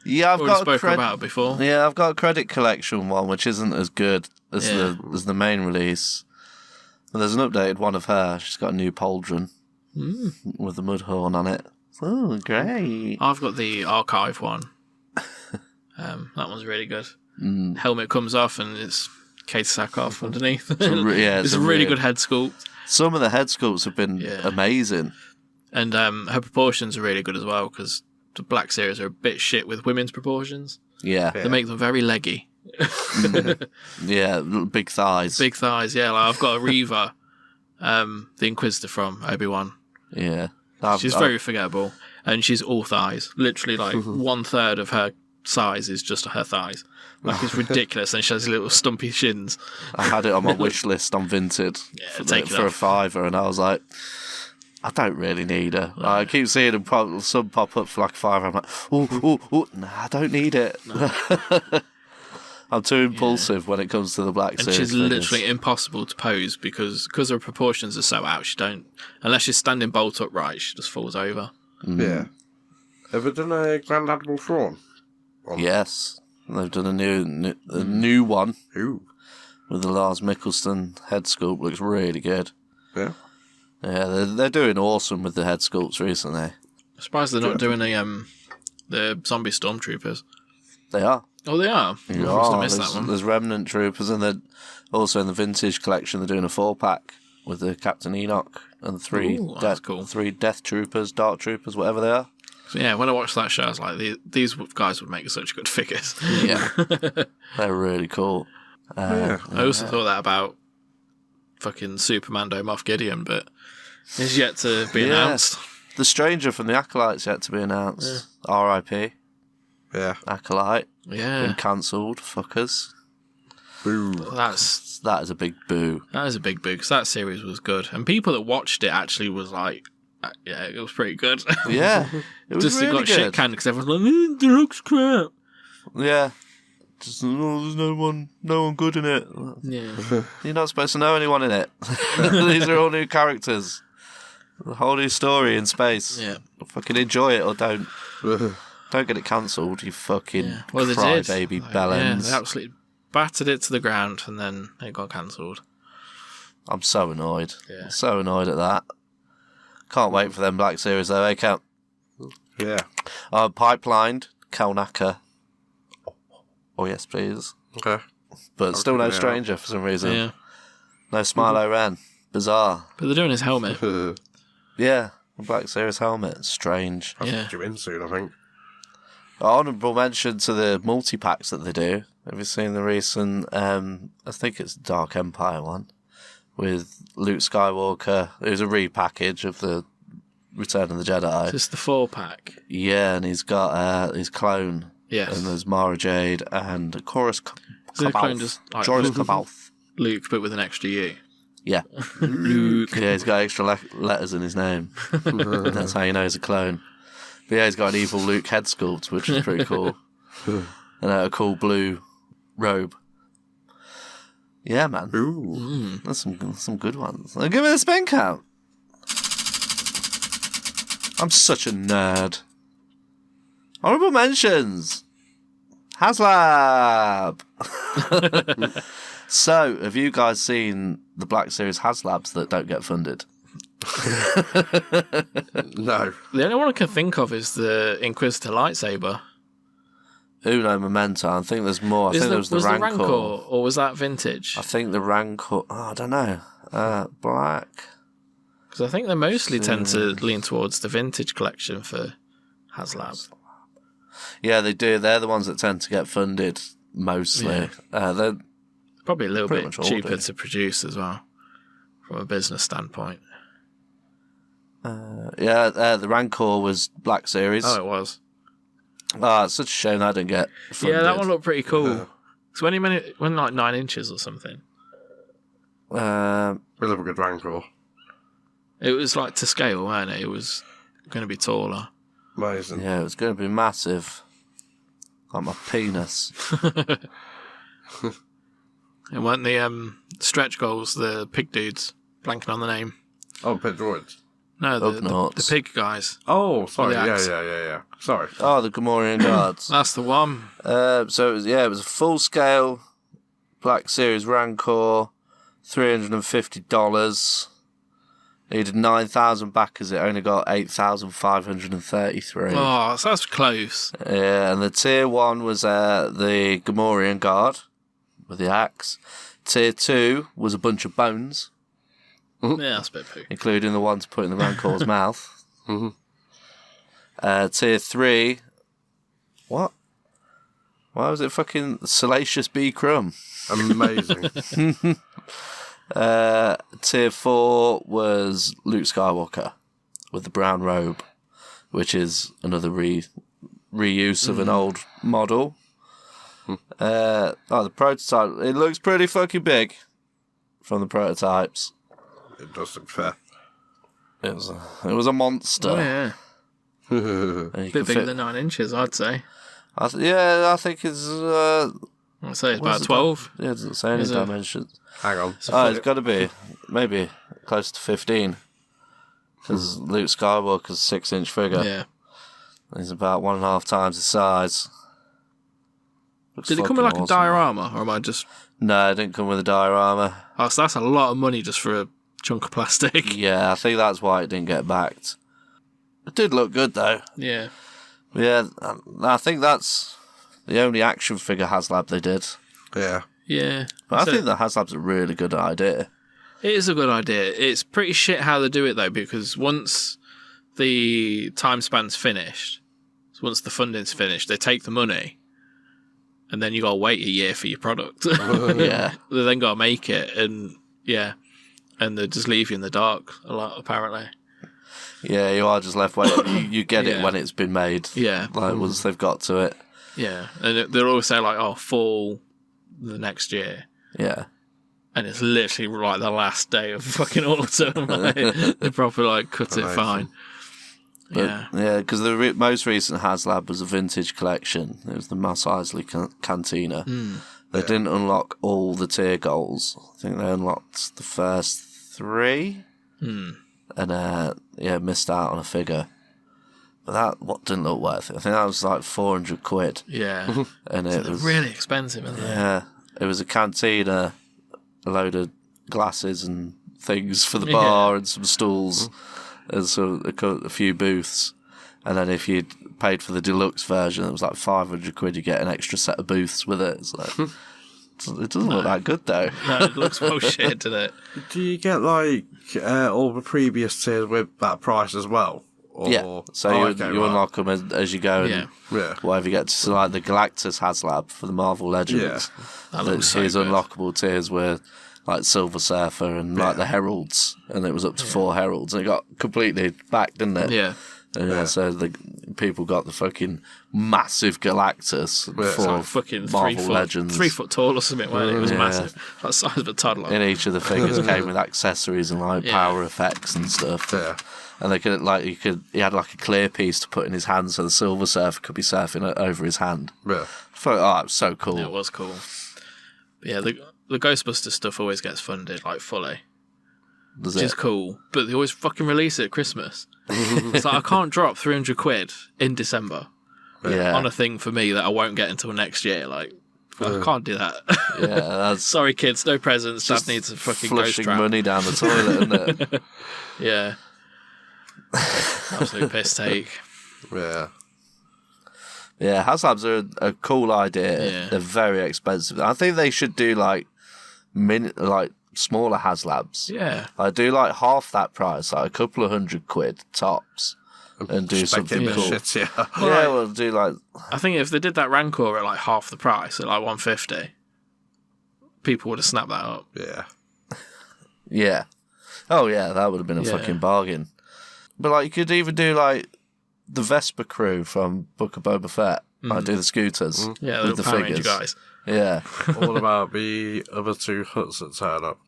A: Yeah, I've
B: Already
A: got
B: spoken about it before.
A: Yeah, I've got a credit collection one, which isn't as good as
B: Yeah.
A: the main release. But there's an updated one of her. She's got a new pauldron with the mudhorn on it. Oh, great!
B: I've got the archive one. That one's really good. Helmet comes off and it's Katie Sackhoff underneath.
A: It's
B: a really good head sculpt.
A: Some of the head sculpts have been amazing.
B: And her proportions are really good as well, because the Black Series are a bit shit with women's proportions.
A: Yeah.
B: They make them very leggy.
A: Yeah, big thighs.
B: Big thighs, yeah. Like I've got a Reva, the Inquisitor from Obi-Wan.
A: Yeah.
B: She's very forgettable. And she's all thighs. Literally, like, 1/3 of her size is just her thighs. Like, it's ridiculous. And she has little stumpy shins.
A: I had it on my wish list on Vinted for a £5, and I was like, I don't really need her. No. I keep seeing them some pop up for like £5. I'm like, nah, I don't need it. No. I'm too impulsive when it comes to the Black Series.
B: And she's literally impossible to pose because her proportions are so out. She don't, unless she's standing bolt upright, she just falls over.
C: Yeah. Ever done a Grand Admiral Thrawn?
A: Yes. They've done a new one.
C: Ooh.
A: With the Lars Mikkelsen head sculpt. Looks really good.
C: Yeah.
A: Yeah, they're doing awesome with the head sculpts recently.
B: I'm surprised they're not doing the zombie stormtroopers.
A: They are.
B: Oh, they are? I must have missed that one.
A: There's Remnant Troopers, and then also in the Vintage collection they're doing a 4-pack with the Captain Enoch and three Death Troopers, Dark Troopers, whatever they are.
B: So yeah, when I watched that show, I was like, these guys would make such good figures.
A: Yeah. They're really cool.
B: I also thought that about fucking Supermando Moff Gideon, but it's yet to be announced.
A: The Stranger from the Acolyte's yet to be announced. Yeah. R.I.P.
C: Yeah.
A: Acolyte.
B: Yeah.
A: Been cancelled. Fuckers.
C: Boo.
A: That is a big boo.
B: That is a big boo, because that series was good. And people that watched it actually was like, yeah, it was pretty good.
A: Yeah. It was
B: just
A: really
B: it got
A: good.
B: shit canned because everyone's like, it looks crap.
A: Yeah. Just, there's no one good in it.
B: Yeah.
A: You're not supposed to know anyone in it. These are all new characters. A whole new story in space.
B: Yeah.
A: Fucking enjoy it or don't. Don't get it cancelled, you fucking crybaby bellends.
B: Yeah, they absolutely battered it to the ground and then it got cancelled.
A: I'm so annoyed.
B: Yeah.
A: So annoyed at that. Can't wait for them Black Series though, Camp?
C: Yeah.
A: Pipelined, Kalnaka. Oh yes, please.
C: Okay.
A: But still no Stranger for some reason.
B: Yeah.
A: No Smilo Ren. Bizarre.
B: But they're doing his helmet.
A: Yeah. A Black Series helmet. Strange.
C: I'll you in soon, I think.
A: Honourable mention to the multi-packs that they do. Have you seen the recent, I think it's Dark Empire one, with Luke Skywalker. It was a repackage of the Return of the Jedi.
B: Just the 4-pack.
A: Yeah, and he's got his clone.
B: Yes.
A: And there's Mara Jade and Chorus
B: the clone just like
A: Joris Cabalth.
B: Luke, but with an extra U.
A: Yeah.
B: Luke.
A: Yeah, he's got extra letters in his name. That's how you know he's a clone. But yeah, he's got an evil Luke head sculpt, which is pretty cool. And a cool blue robe. Yeah, man.
C: Ooh.
A: That's some good ones. Give me a spin count. I'm such a nerd. Honourable mentions. HasLab. So, have you guys seen the Black Series HasLabs that don't get funded?
C: No.
B: The only one I can think of is the Inquisitor lightsaber.
A: Uno Memento. I think there's more. I think there was the Rancor.
B: Or was that vintage?
A: I think the Rancor. Oh, I don't know. Black.
B: Because I think they mostly tend to lean towards the vintage collection for HasLab.
A: Yeah, they do. They're the ones that tend to get funded mostly.
B: Yeah.
A: They're
B: probably a little bit cheaper
A: do.
B: to produce as well, from a business standpoint.
A: The Rancor was Black Series.
B: Oh, it was.
A: It's such a shame that didn't get funded.
B: Yeah, that one looked pretty cool. So when like 9 inches or something.
C: We'll have a good Rancor.
B: It was like to scale, weren't it? It was going to be taller.
C: Amazing.
A: Yeah, it was going to be massive. Like my penis.
B: It weren't the stretch goals, the pig dudes, blanking on the name.
C: Oh, pit droids.
B: No, the pig guys.
C: Oh, sorry. Yeah. Sorry.
A: Oh, the Gamorrean Guards.
B: That's the one.
A: So it was a full-scale Black Series Rancor, $350. Needed 9,000 backers. It only got 8,533.
B: Oh, so that's close.
A: Yeah, and the tier 1 was the Gamorrean Guard, with the axe. Tier 2 was a bunch of bones,
B: Yeah, that's a bit poo.
A: including the one to put in the Rancor's mouth.
C: Mm-hmm.
A: Tier 3, what? Why was it fucking Salacious B. Crumb?
C: Amazing.
A: Tier 4 was Luke Skywalker with the brown robe, which is another reuse of an old model. The prototype, it looks pretty fucking big from the prototypes.
C: It does look fair.
A: It was a monster.
B: Oh, yeah.
A: And you
B: Bit
A: can
B: bigger
A: fit-
B: than 9 inches, I'd say.
A: I think it's.
B: I'd say it's about 12.
A: Yeah, it doesn't say any
B: Is it?
A: dimensions.
C: Hang on.
A: It's got to be maybe close to 15. Because Luke Skywalker's 6-inch figure.
B: Yeah.
A: He's about 1.5 times the size. Looks
B: Did it come
A: fucking
B: with like a
A: awesome.
B: diorama, or am I just...
A: No, it didn't come with a diorama.
B: Oh, so that's a lot of money just for a chunk of plastic.
A: Yeah, I think that's why it didn't get backed. It did look good though.
B: Yeah.
A: Yeah, I think that's the only action figure HasLab they did.
C: Yeah.
B: Yeah.
A: But I
B: So-
A: think the HasLab's a really good idea.
B: It is a good idea. It's pretty shit how they do it though, because once the time span's finished, once the funding's finished, they take the money, and then you gotta wait a year for your product.
A: Yeah.
B: They then gotta make it, and they just leave you in the dark a lot, apparently.
A: Yeah, you are just left waiting. You get it
B: Yeah.
A: when it's been made.
B: Yeah,
A: Like once they've got to it.
B: yeah, and they'll always say like, "Oh, fall the next year."
A: Yeah.
B: And it's literally like the last day of fucking autumn. Like, they probably like cut it
C: Amazing.
B: fine.
A: But,
B: Yeah.
A: because the most recent HasLab was a vintage collection. It was the Mos Eisley Cantina. They didn't unlock all the tier goals. I think they unlocked the first 3. And, missed out on a figure. But that didn't look worth it. I think that was like 400 quid.
B: Yeah.
A: And
B: So
A: it
B: they're
A: was
B: really expensive, aren't they?
A: Yeah, it was a cantina, a load of glasses and things for the bar and some stools and a few booths. And then if you paid for the deluxe version, it was like 500 quid. You get an extra set of booths with it. It's like, it doesn't look that good though.
B: No, it looks well shit, doesn't it?
C: Do you get like all the previous tiers with that price as well? Or...
A: Yeah, so
C: Oh,
A: you
C: okay,
A: you
C: right.
A: unlock them as you go.
B: Yeah.
A: And
C: Yeah.
A: whatever you get to, so like the Galactus HasLab for the Marvel Legends.
B: That looks so
A: His
B: good.
A: unlockable tiers were like Silver Surfer and like the Heralds, and it was up to 4 Heralds, and it got completely back, didn't it?
B: Yeah.
A: And so the people got the fucking massive Galactus
B: It's
A: for
B: like fucking
A: Marvel Legends.
B: 3 foot tall or something, wasn't it? It was massive. Like the size of a toddler.
A: In each of the figures came with accessories and like power effects and stuff.
C: Yeah.
A: And they could he had like a clear piece to put in his hand, so the Silver Surfer could be surfing over his hand.
C: Yeah.
A: I thought, it was so cool.
B: It was cool. But yeah, the Ghostbusters stuff always gets funded, like, fully.
A: Does
B: Which
A: it?
B: is cool. But they always fucking release it at Christmas. It's like, I can't drop 300 quid in December
A: Yeah.
B: on a thing for me that I won't get until next year. Like, I can't do that.
A: Yeah, that's
B: Sorry, kids, no presents. Dad
A: just
B: needs a fucking ghost
A: flushing
B: trap.
A: money down the toilet, isn't it?
B: Yeah. Absolute piss take.
C: Yeah.
A: Yeah, HasLabs are a cool idea.
B: Yeah.
A: They're very expensive. I think they should do like smaller HasLabs.
B: Yeah.
A: I do like half that price, like a couple of £100 tops, and do
C: Just make it a
A: something
C: bit
A: cool.
C: shittier.
A: Yeah, well, do like
B: I think if they did that Rancor at like half the price, at like 150, people would have snapped that up.
C: Yeah.
A: yeah. Oh yeah, that would have been a
B: Yeah.
A: fucking bargain. But like you could even do like the Vesper crew from Book of Boba Fett. Like do the scooters
B: Yeah, the
A: with the
B: little Power Ranger
A: figures.
B: guys.
A: Yeah.
C: What about the other 2 huts that turn up?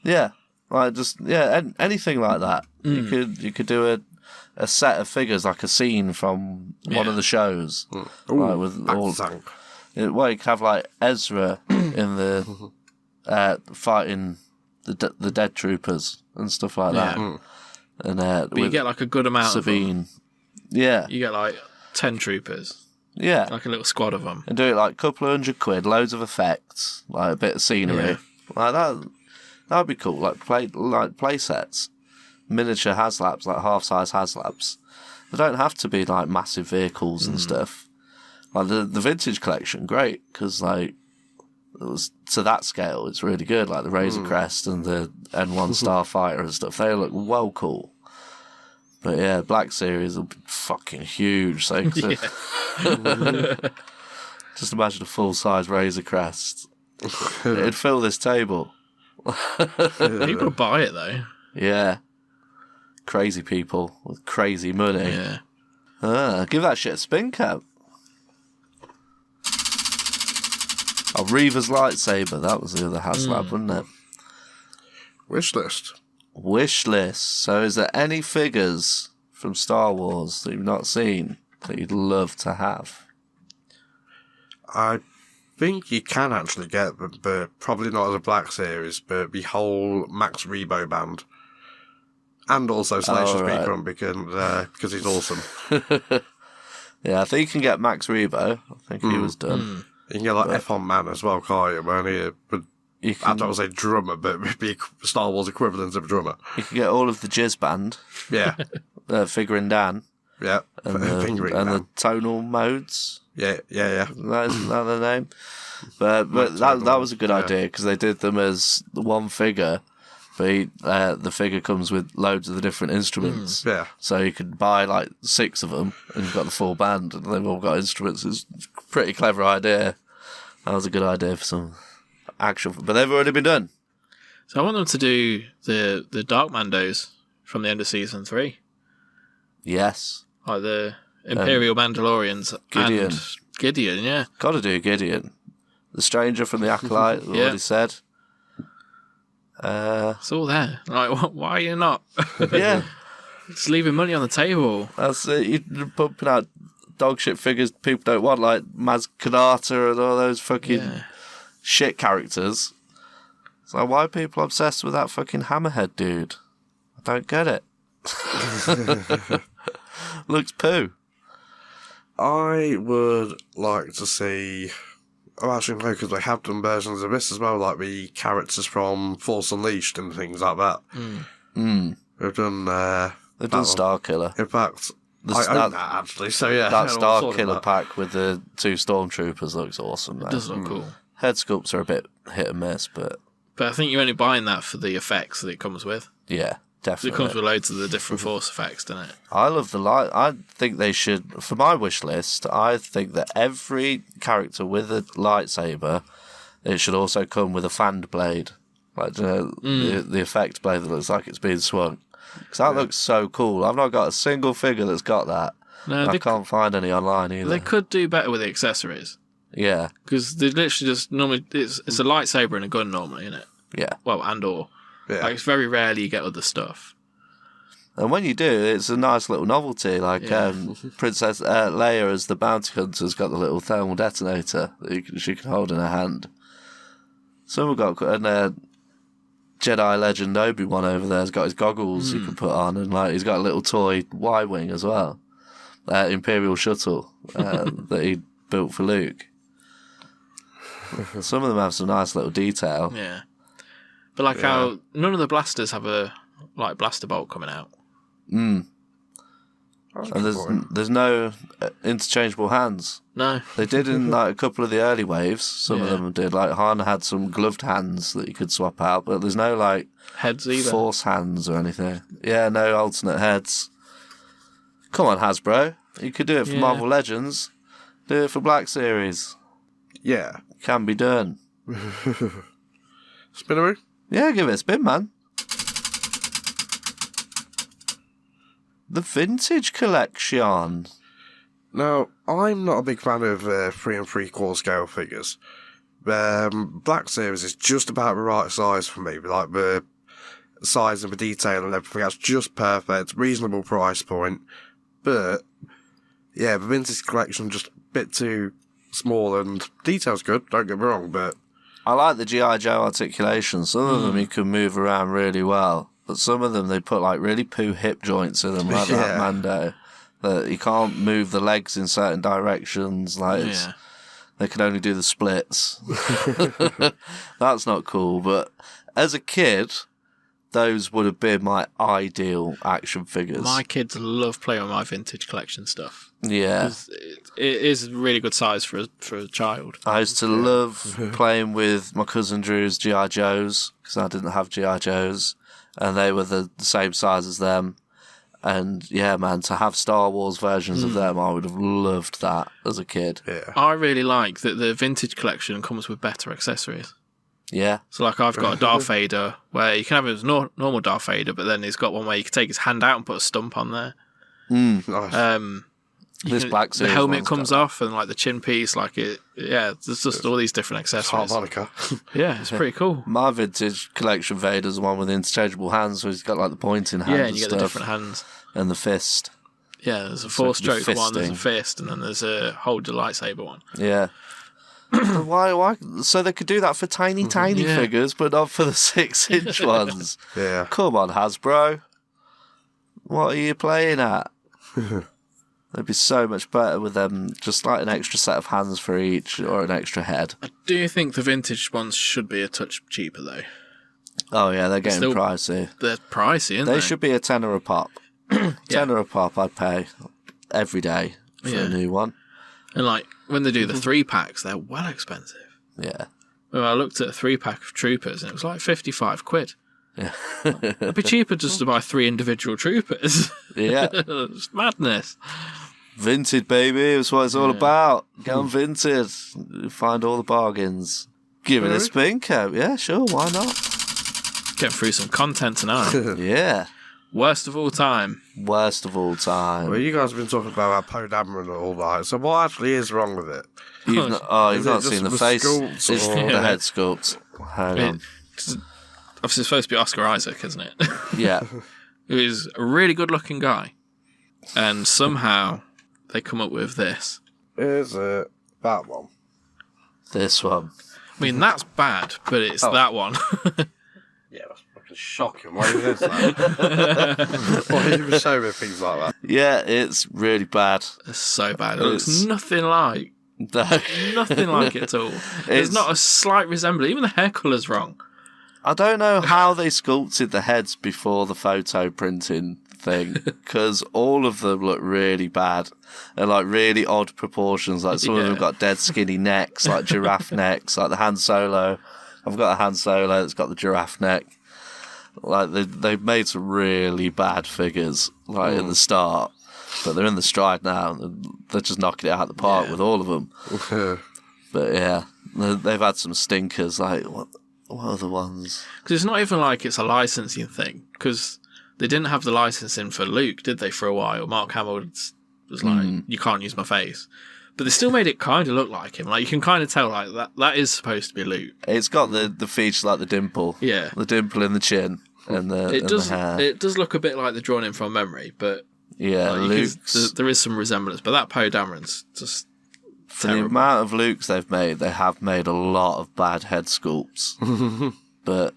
A: Yeah, like just anything like that. You could do a set of figures, like a scene from one of the shows, like with all.
C: Tank.
A: Well, you could have like Ezra in the fighting the dead troopers and stuff like that, and
B: But you
A: with
B: get like a good amount of them.
A: Sabine. Yeah,
B: You get like 10 troopers,
A: yeah,
B: like a little squad of them.
A: and do it like a couple of £100, loads of effects, like a bit of scenery, like that. That'd be cool. Like play sets, miniature HasLabs, like half-size HasLabs. They don't have to be like massive vehicles and stuff. Like the vintage collection, great, because like to that scale, it's really good. Like the Razor Crest and the N1 Starfighter and stuff, they look well cool. But yeah, Black Series will be fucking huge. So just imagine a full-size Razor Crest. It'd fill this table.
B: People buy it though.
A: Yeah. Crazy people with crazy money.
B: Yeah.
A: Give that shit a spin, Kev. Oh, Reaver's lightsaber. That was the other HasLab, wasn't it?
C: Wish list.
A: Wish list. So is there any figures from Star Wars that you've not seen that you'd love to have?
C: I think you can actually get them, but probably not as a Black Series, but the whole Max Rebo band. And also Slash Speaker because he's awesome.
A: Yeah, I think you can get Max Rebo. I think he was done.
C: You can get like F-On Man as well, can't you? But I don't want to say drummer, but it'd be Star Wars equivalent of a drummer.
A: You can get all of the Jizz Band.
C: Yeah.
A: Figuring Dan.
C: Yeah.
A: And the tonal modes.
C: Yeah.
A: That's the name. But that was a good idea because they did them as one figure. But the figure comes with loads of the different instruments.
C: Yeah.
A: So you could buy like 6 of them and you've got the full band and they've all got instruments. It's a pretty clever idea. That was a good idea for some action. But they've already been done.
B: So I want them to do the Dark Mandos from the end of Season 3.
A: Yes.
B: Like the Imperial Mandalorians.
A: Gideon.
B: And Gideon, yeah.
A: Got to do Gideon. The Stranger from the Acolyte, we already said.
B: It's all there. Like, why are you not?
A: Yeah.
B: Just leaving money on the table.
A: That's it. You're pumping out dog shit figures people don't want, like Maz Kanata and all those fucking shit characters. So why are people obsessed with that fucking Hammerhead dude? I don't get it. Looks poo.
C: I would like to see... Oh, actually, no, because they have done versions of this as well, like the characters from Force Unleashed and things like that. They've done...
A: They've done Starkiller.
C: In fact, I own that, actually, so yeah.
A: That Starkiller pack with the 2 Stormtroopers looks awesome.
B: It does look cool.
A: Head sculpts are a bit hit and miss, but
B: I think you're only buying that for the effects that it comes with.
A: yeah, definitely.
B: It comes with loads of the different Force effects, doesn't it?
A: I love the light. I think they should, for my wish list, I think that every character with a lightsaber, it should also come with a fanned blade. Like the effect blade that looks like it's being swung. Because that looks so cool. I've not got a single figure that's got that.
B: No,
A: I can't find any online either.
B: They could do better with the accessories.
A: Yeah.
B: Because they literally just normally... It's a lightsaber and a gun normally, isn't it?
A: Yeah.
B: Well, and/or.
C: Yeah.
B: Like, it's very rarely you get other stuff.
A: And when you do, it's a nice little novelty. Like Princess Leia as the bounty hunter's got the little thermal detonator that she can hold in her hand. Some have got... And Jedi legend Obi-Wan over there has got his goggles you can put on, and like he's got a little toy Y-Wing as well. Imperial shuttle that he built for Luke. Some of them have some nice little detail.
B: Yeah. But like how none of the blasters have a like blaster bolt coming out.
A: And there's no interchangeable hands.
B: No.
A: They did in like a couple of the early waves. Some of them did. Like Han had some gloved hands that you could swap out, but there's no like
B: heads either.
A: Force hands or anything. Yeah, no alternate heads. Come on, Hasbro. You could do it for Marvel Legends. Do it for Black Series.
C: Yeah.
A: Can be done.
C: Spinneroo?
A: Yeah, give it a spin, man. The Vintage Collection.
C: Now, I'm not a big fan of 3 3/4 scale figures. Black Series is just about the right size for me. Like the size and the detail and everything else, just perfect, reasonable price point. But yeah, the Vintage Collection just a bit too small, and detail's good. Don't get me wrong, but
A: I like the G.I. Joe articulation. Some of them you can move around really well. But some of them, they put like really poo hip joints in them, like that Mando. That you can't move the legs in certain directions. Like they can only do the splits. That's not cool. But as a kid, those would have been my ideal action figures.
B: My kids love playing with my vintage collection stuff.
A: Yeah.
B: 'Cause it is a really good size for a child.
A: I used to love playing with my cousin Drew's G.I. Joes, because I didn't have G.I. Joes, and they were the same size as them. And yeah, man, to have Star Wars versions of them, I would have loved that as a kid.
C: Yeah.
B: I really like that the vintage collection comes with better accessories.
A: Yeah.
B: So, like, I've got a Darth Vader where you can have his normal Darth Vader, but then he's got one where you can take his hand out and put a stump on there.
C: Nice.
A: Black
B: the
A: Series
B: helmet
A: one's
B: comes
A: got
B: off, and like the chin piece, like it. Yeah, there's just all these different accessories.
C: Harmonica.
B: Yeah, it's pretty cool.
A: My vintage collection Vader's the one with the interchangeable hands, where he's got like the pointing hand
B: Yeah,
A: and
B: and you get
A: stuff,
B: the different hands.
A: and the fist.
B: Yeah, there's a
A: So it could be
B: four-stroke one, there's a
A: fisting.
B: fist, and then there's a hold the lightsaber one.
A: Yeah. Why? So they could do that for tiny
B: Yeah.
A: figures, but not for the 6-inch ones.
C: Yeah.
A: Come on, Hasbro. What are you playing at? They'd be so much better with them, just like an extra set of hands for each, or an extra head.
B: I do think the vintage ones should be a touch cheaper, though.
A: Oh yeah, they're getting
B: Still-
A: pricey.
B: They're pricey, aren't they?
A: They should be a tenner a pop. Tenner a pop, I'd pay every day for
B: Yeah.
A: a new one.
B: And like, when they do the 3-packs, they're well expensive.
A: Yeah.
B: Well, I looked at a 3-pack of Troopers, and it was like 55 quid.
A: Yeah.
B: It'd be cheaper just to buy 3 individual Troopers.
A: Yeah.
B: It's madness.
A: Vinted, baby. That's what it's all about. Get on Vinted. Find all the bargains. Give it a spin, Coat. Yeah, sure. Why not?
B: Getting through some content tonight.
A: Yeah.
B: Worst of all time.
A: Worst of all time.
C: Well, you guys have been talking about Poe Dameron all night, so what actually is wrong with it?
A: You've not,
C: Is
A: you've
C: it
A: not
C: just
A: seen the
C: the
A: face.
C: sculpts
A: It's
C: or-
A: the head sculpt. Hang on.
B: Obviously, it's supposed to be Oscar Isaac, isn't it?
A: Yeah.
B: Who's a really good-looking guy. And somehow they come up with this.
C: Is it that one?
A: This one.
B: I mean, that's bad, but it's that one.
C: Yeah, that's fucking shocking. Why is that? Why are you even showing me things like that?
A: Yeah, it's really bad.
B: It's so bad. It looks
A: It's-
B: nothing like it at all. There's
A: It's-
B: not a slight resemblance. Even the hair colour's wrong.
A: I don't know how they sculpted the heads before the photo printing thing, because all of them look really bad and like really odd proportions. Like some of them
B: Yeah.
A: got dead skinny necks, like giraffe necks, like the Han Solo. I've got a Han Solo that's got the giraffe neck. Like they've made some really bad figures like in the start, but they're in the stride now. And they're just knocking it out of the park with all of them. But yeah, they've had some stinkers. Like what are the ones?
B: Because it's not even like it's a licensing thing. Because they didn't have the licensing for Luke, did they, for a while? Mark Hamill was like, you can't use my face. But they still made it kind of look like him. Like, you can kind of tell, like, that is supposed to be Luke.
A: It's got the features like the dimple.
B: Yeah.
A: The dimple in the chin and the,
B: It
A: and
B: does
A: the hair.
B: It does look a bit like the drawn in from memory, but
A: Yeah,
B: like,
A: Luke's.
B: there is some resemblance. But that Poe Dameron's just
A: For the
B: terrible.
A: amount of Lukes they've made, they have made a lot of bad head sculpts. But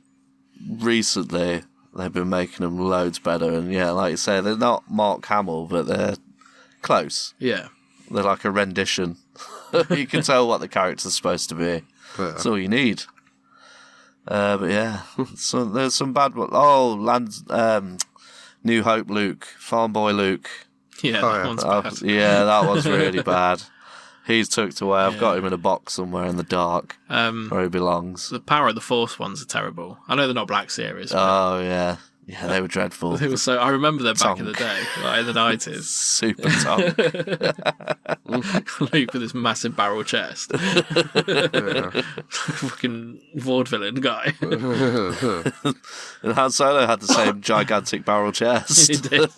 A: recently, they've been making them loads better. And yeah, like you say, they're not Mark Hamill, but they're close.
B: Yeah.
A: They're like a rendition. You can tell what the character's supposed to be. That's all you need. But yeah, so there's some bad ones. Oh, New Hope Luke, Farm Boy Luke.
B: Yeah,
C: Oh,
B: that
C: yeah.
B: one's
A: Oh,
B: bad.
A: yeah, that one's really bad. He's tucked away. I've got him in a box somewhere in the dark where he belongs.
B: The Power of the Force ones are terrible. I know they're not Black Series. But
A: Oh yeah, yeah, they were dreadful.
B: they were so. I remember them back in the
A: Tonk.
B: day, like in the 90s.
A: Super tongue.
B: Luke with his massive barrel chest. Fucking vaudevillain guy.
A: And Han Solo had the same gigantic barrel
B: He
A: chest.
B: did.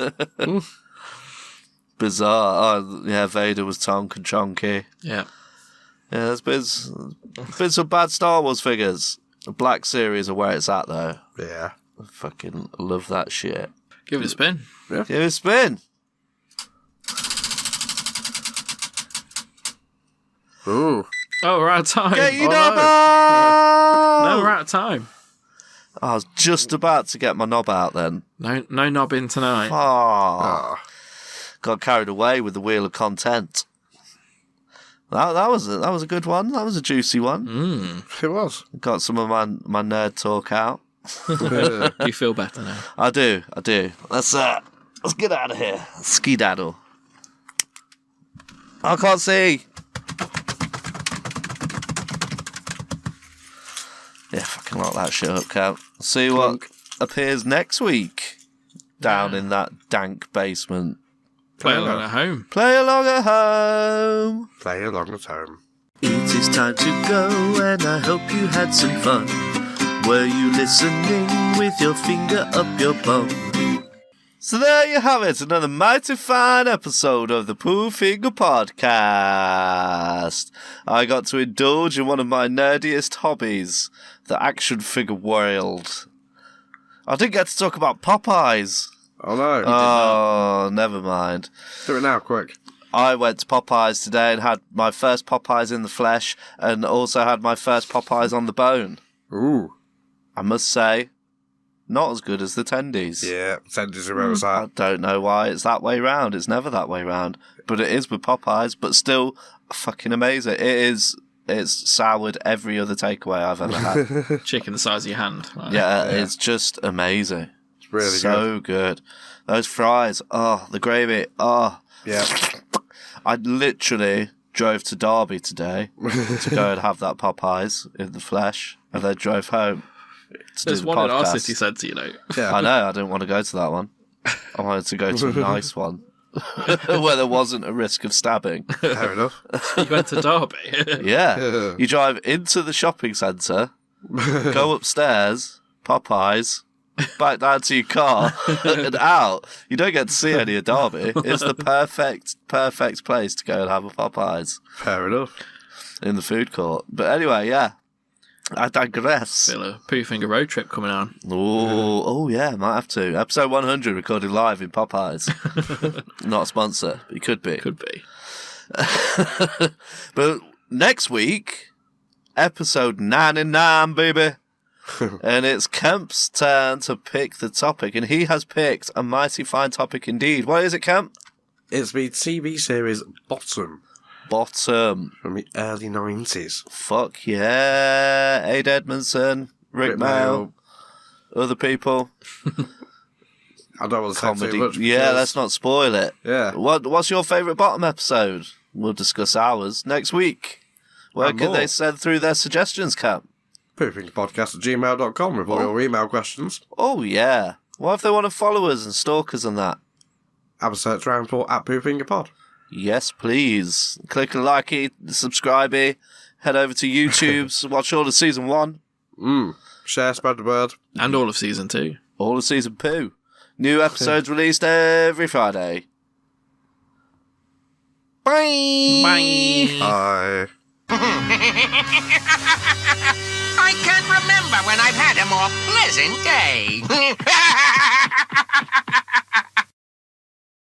A: Bizarre. Oh yeah, Vader was tonk and chonky.
B: Yeah.
A: Yeah, there's been some bad Star Wars figures. The Black Series are where it's at though.
C: Yeah.
A: I fucking love that shit.
B: Give it a spin.
A: Give it a spin.
C: Ooh.
B: Oh, we're out of time.
A: Get your
C: Oh,
A: knob
C: no.
A: out!
B: No, we're out of time.
A: I was just about to get my knob out then.
B: No knobbing tonight.
A: Ah, got carried away with the Wheel of Kontent. That was a good one. That was a juicy one.
C: It was.
A: Got some of my nerd talk out.
B: You feel better now.
A: I do. Let's get out of here. Skedaddle. I can't see. Yeah, fucking lock that shit up, Cal. See what appears next week down in that dank basement.
B: Play along at home.
A: Play along at home.
C: Play along at home.
A: It is time to go, and I hope you had some fun. Were you listening with your finger up your bum? So there you have it, another mighty fine episode of the Pooh Finger Podcast. I got to indulge in one of my nerdiest hobbies, the action figure world. I didn't get to talk about Popeyes.
C: Oh no.
A: Oh, never mind.
C: Do it now, quick.
A: I went to Popeyes today and had my first Popeyes in the flesh and also had my first Popeyes on the bone.
C: Ooh.
A: I must say, not as good as the tendies.
C: Yeah, tendies are where it's
A: I
C: at.
A: don't know why it's that way round. It's never that way round. But it is with Popeyes, but still fucking amazing. It's soured every other takeaway I've ever had.
B: Chicken the size of your hand. Like,
A: yeah, it's just amazing.
C: It's really
A: so good. Those fries, the gravy,
C: Yeah.
A: I literally drove to Derby today to go and have that Popeyes in the flesh, and then drove home to
B: There's
A: do the
B: one in our
A: podcast.
B: city centre, you know.
C: Yeah.
A: I know, I didn't want to go to that one. I wanted to go to a nice one where there wasn't a risk of stabbing.
C: Fair enough.
B: You went to Derby.
A: Yeah. You drive into the shopping centre, go upstairs, Popeyes, back down to your car, and out. You don't get to see any of Derby. It's the perfect place to go and have a Popeyes
C: Fair enough.
A: in the food court. But anyway, yeah. I digress.
B: Feel a Pooh Finger road trip coming on.
A: Oh yeah, might have to. Episode 100 recorded live in Popeyes. Not a sponsor, but it could be.
B: Could be.
A: But next week, episode 99, baby. And it's Kemp's turn to pick the topic, and he has picked a mighty fine topic indeed. What is it, Kemp?
C: It's the TV series Bottom
A: Bottom.
C: from the early 90s.
A: Fuck yeah. Aid Edmondson, Rick Mail, other people.
C: I don't want to say
A: Comedy.
C: too much.
A: Yeah,
C: because-
A: let's not spoil it.
C: Yeah.
A: What's your favourite Bottom episode? We'll discuss ours next week. Where
C: And
A: can
C: more.
A: they send through their suggestions, Kemp?
C: poopingpodcast@gmail.com with all your email questions.
A: Oh yeah. What if they want to follow us and stalk us and that?
C: Have a search around for @poopfingerpod.
A: Yes, please. Click a likey, subscribe, head over to YouTube, watch all of season 1,
C: Share, spread the word.
B: And all of season 2.
A: all of season 2. New episodes released every Friday. Bye.
B: Bye.
C: Bye.
F: I can't remember when I've had a more pleasant day.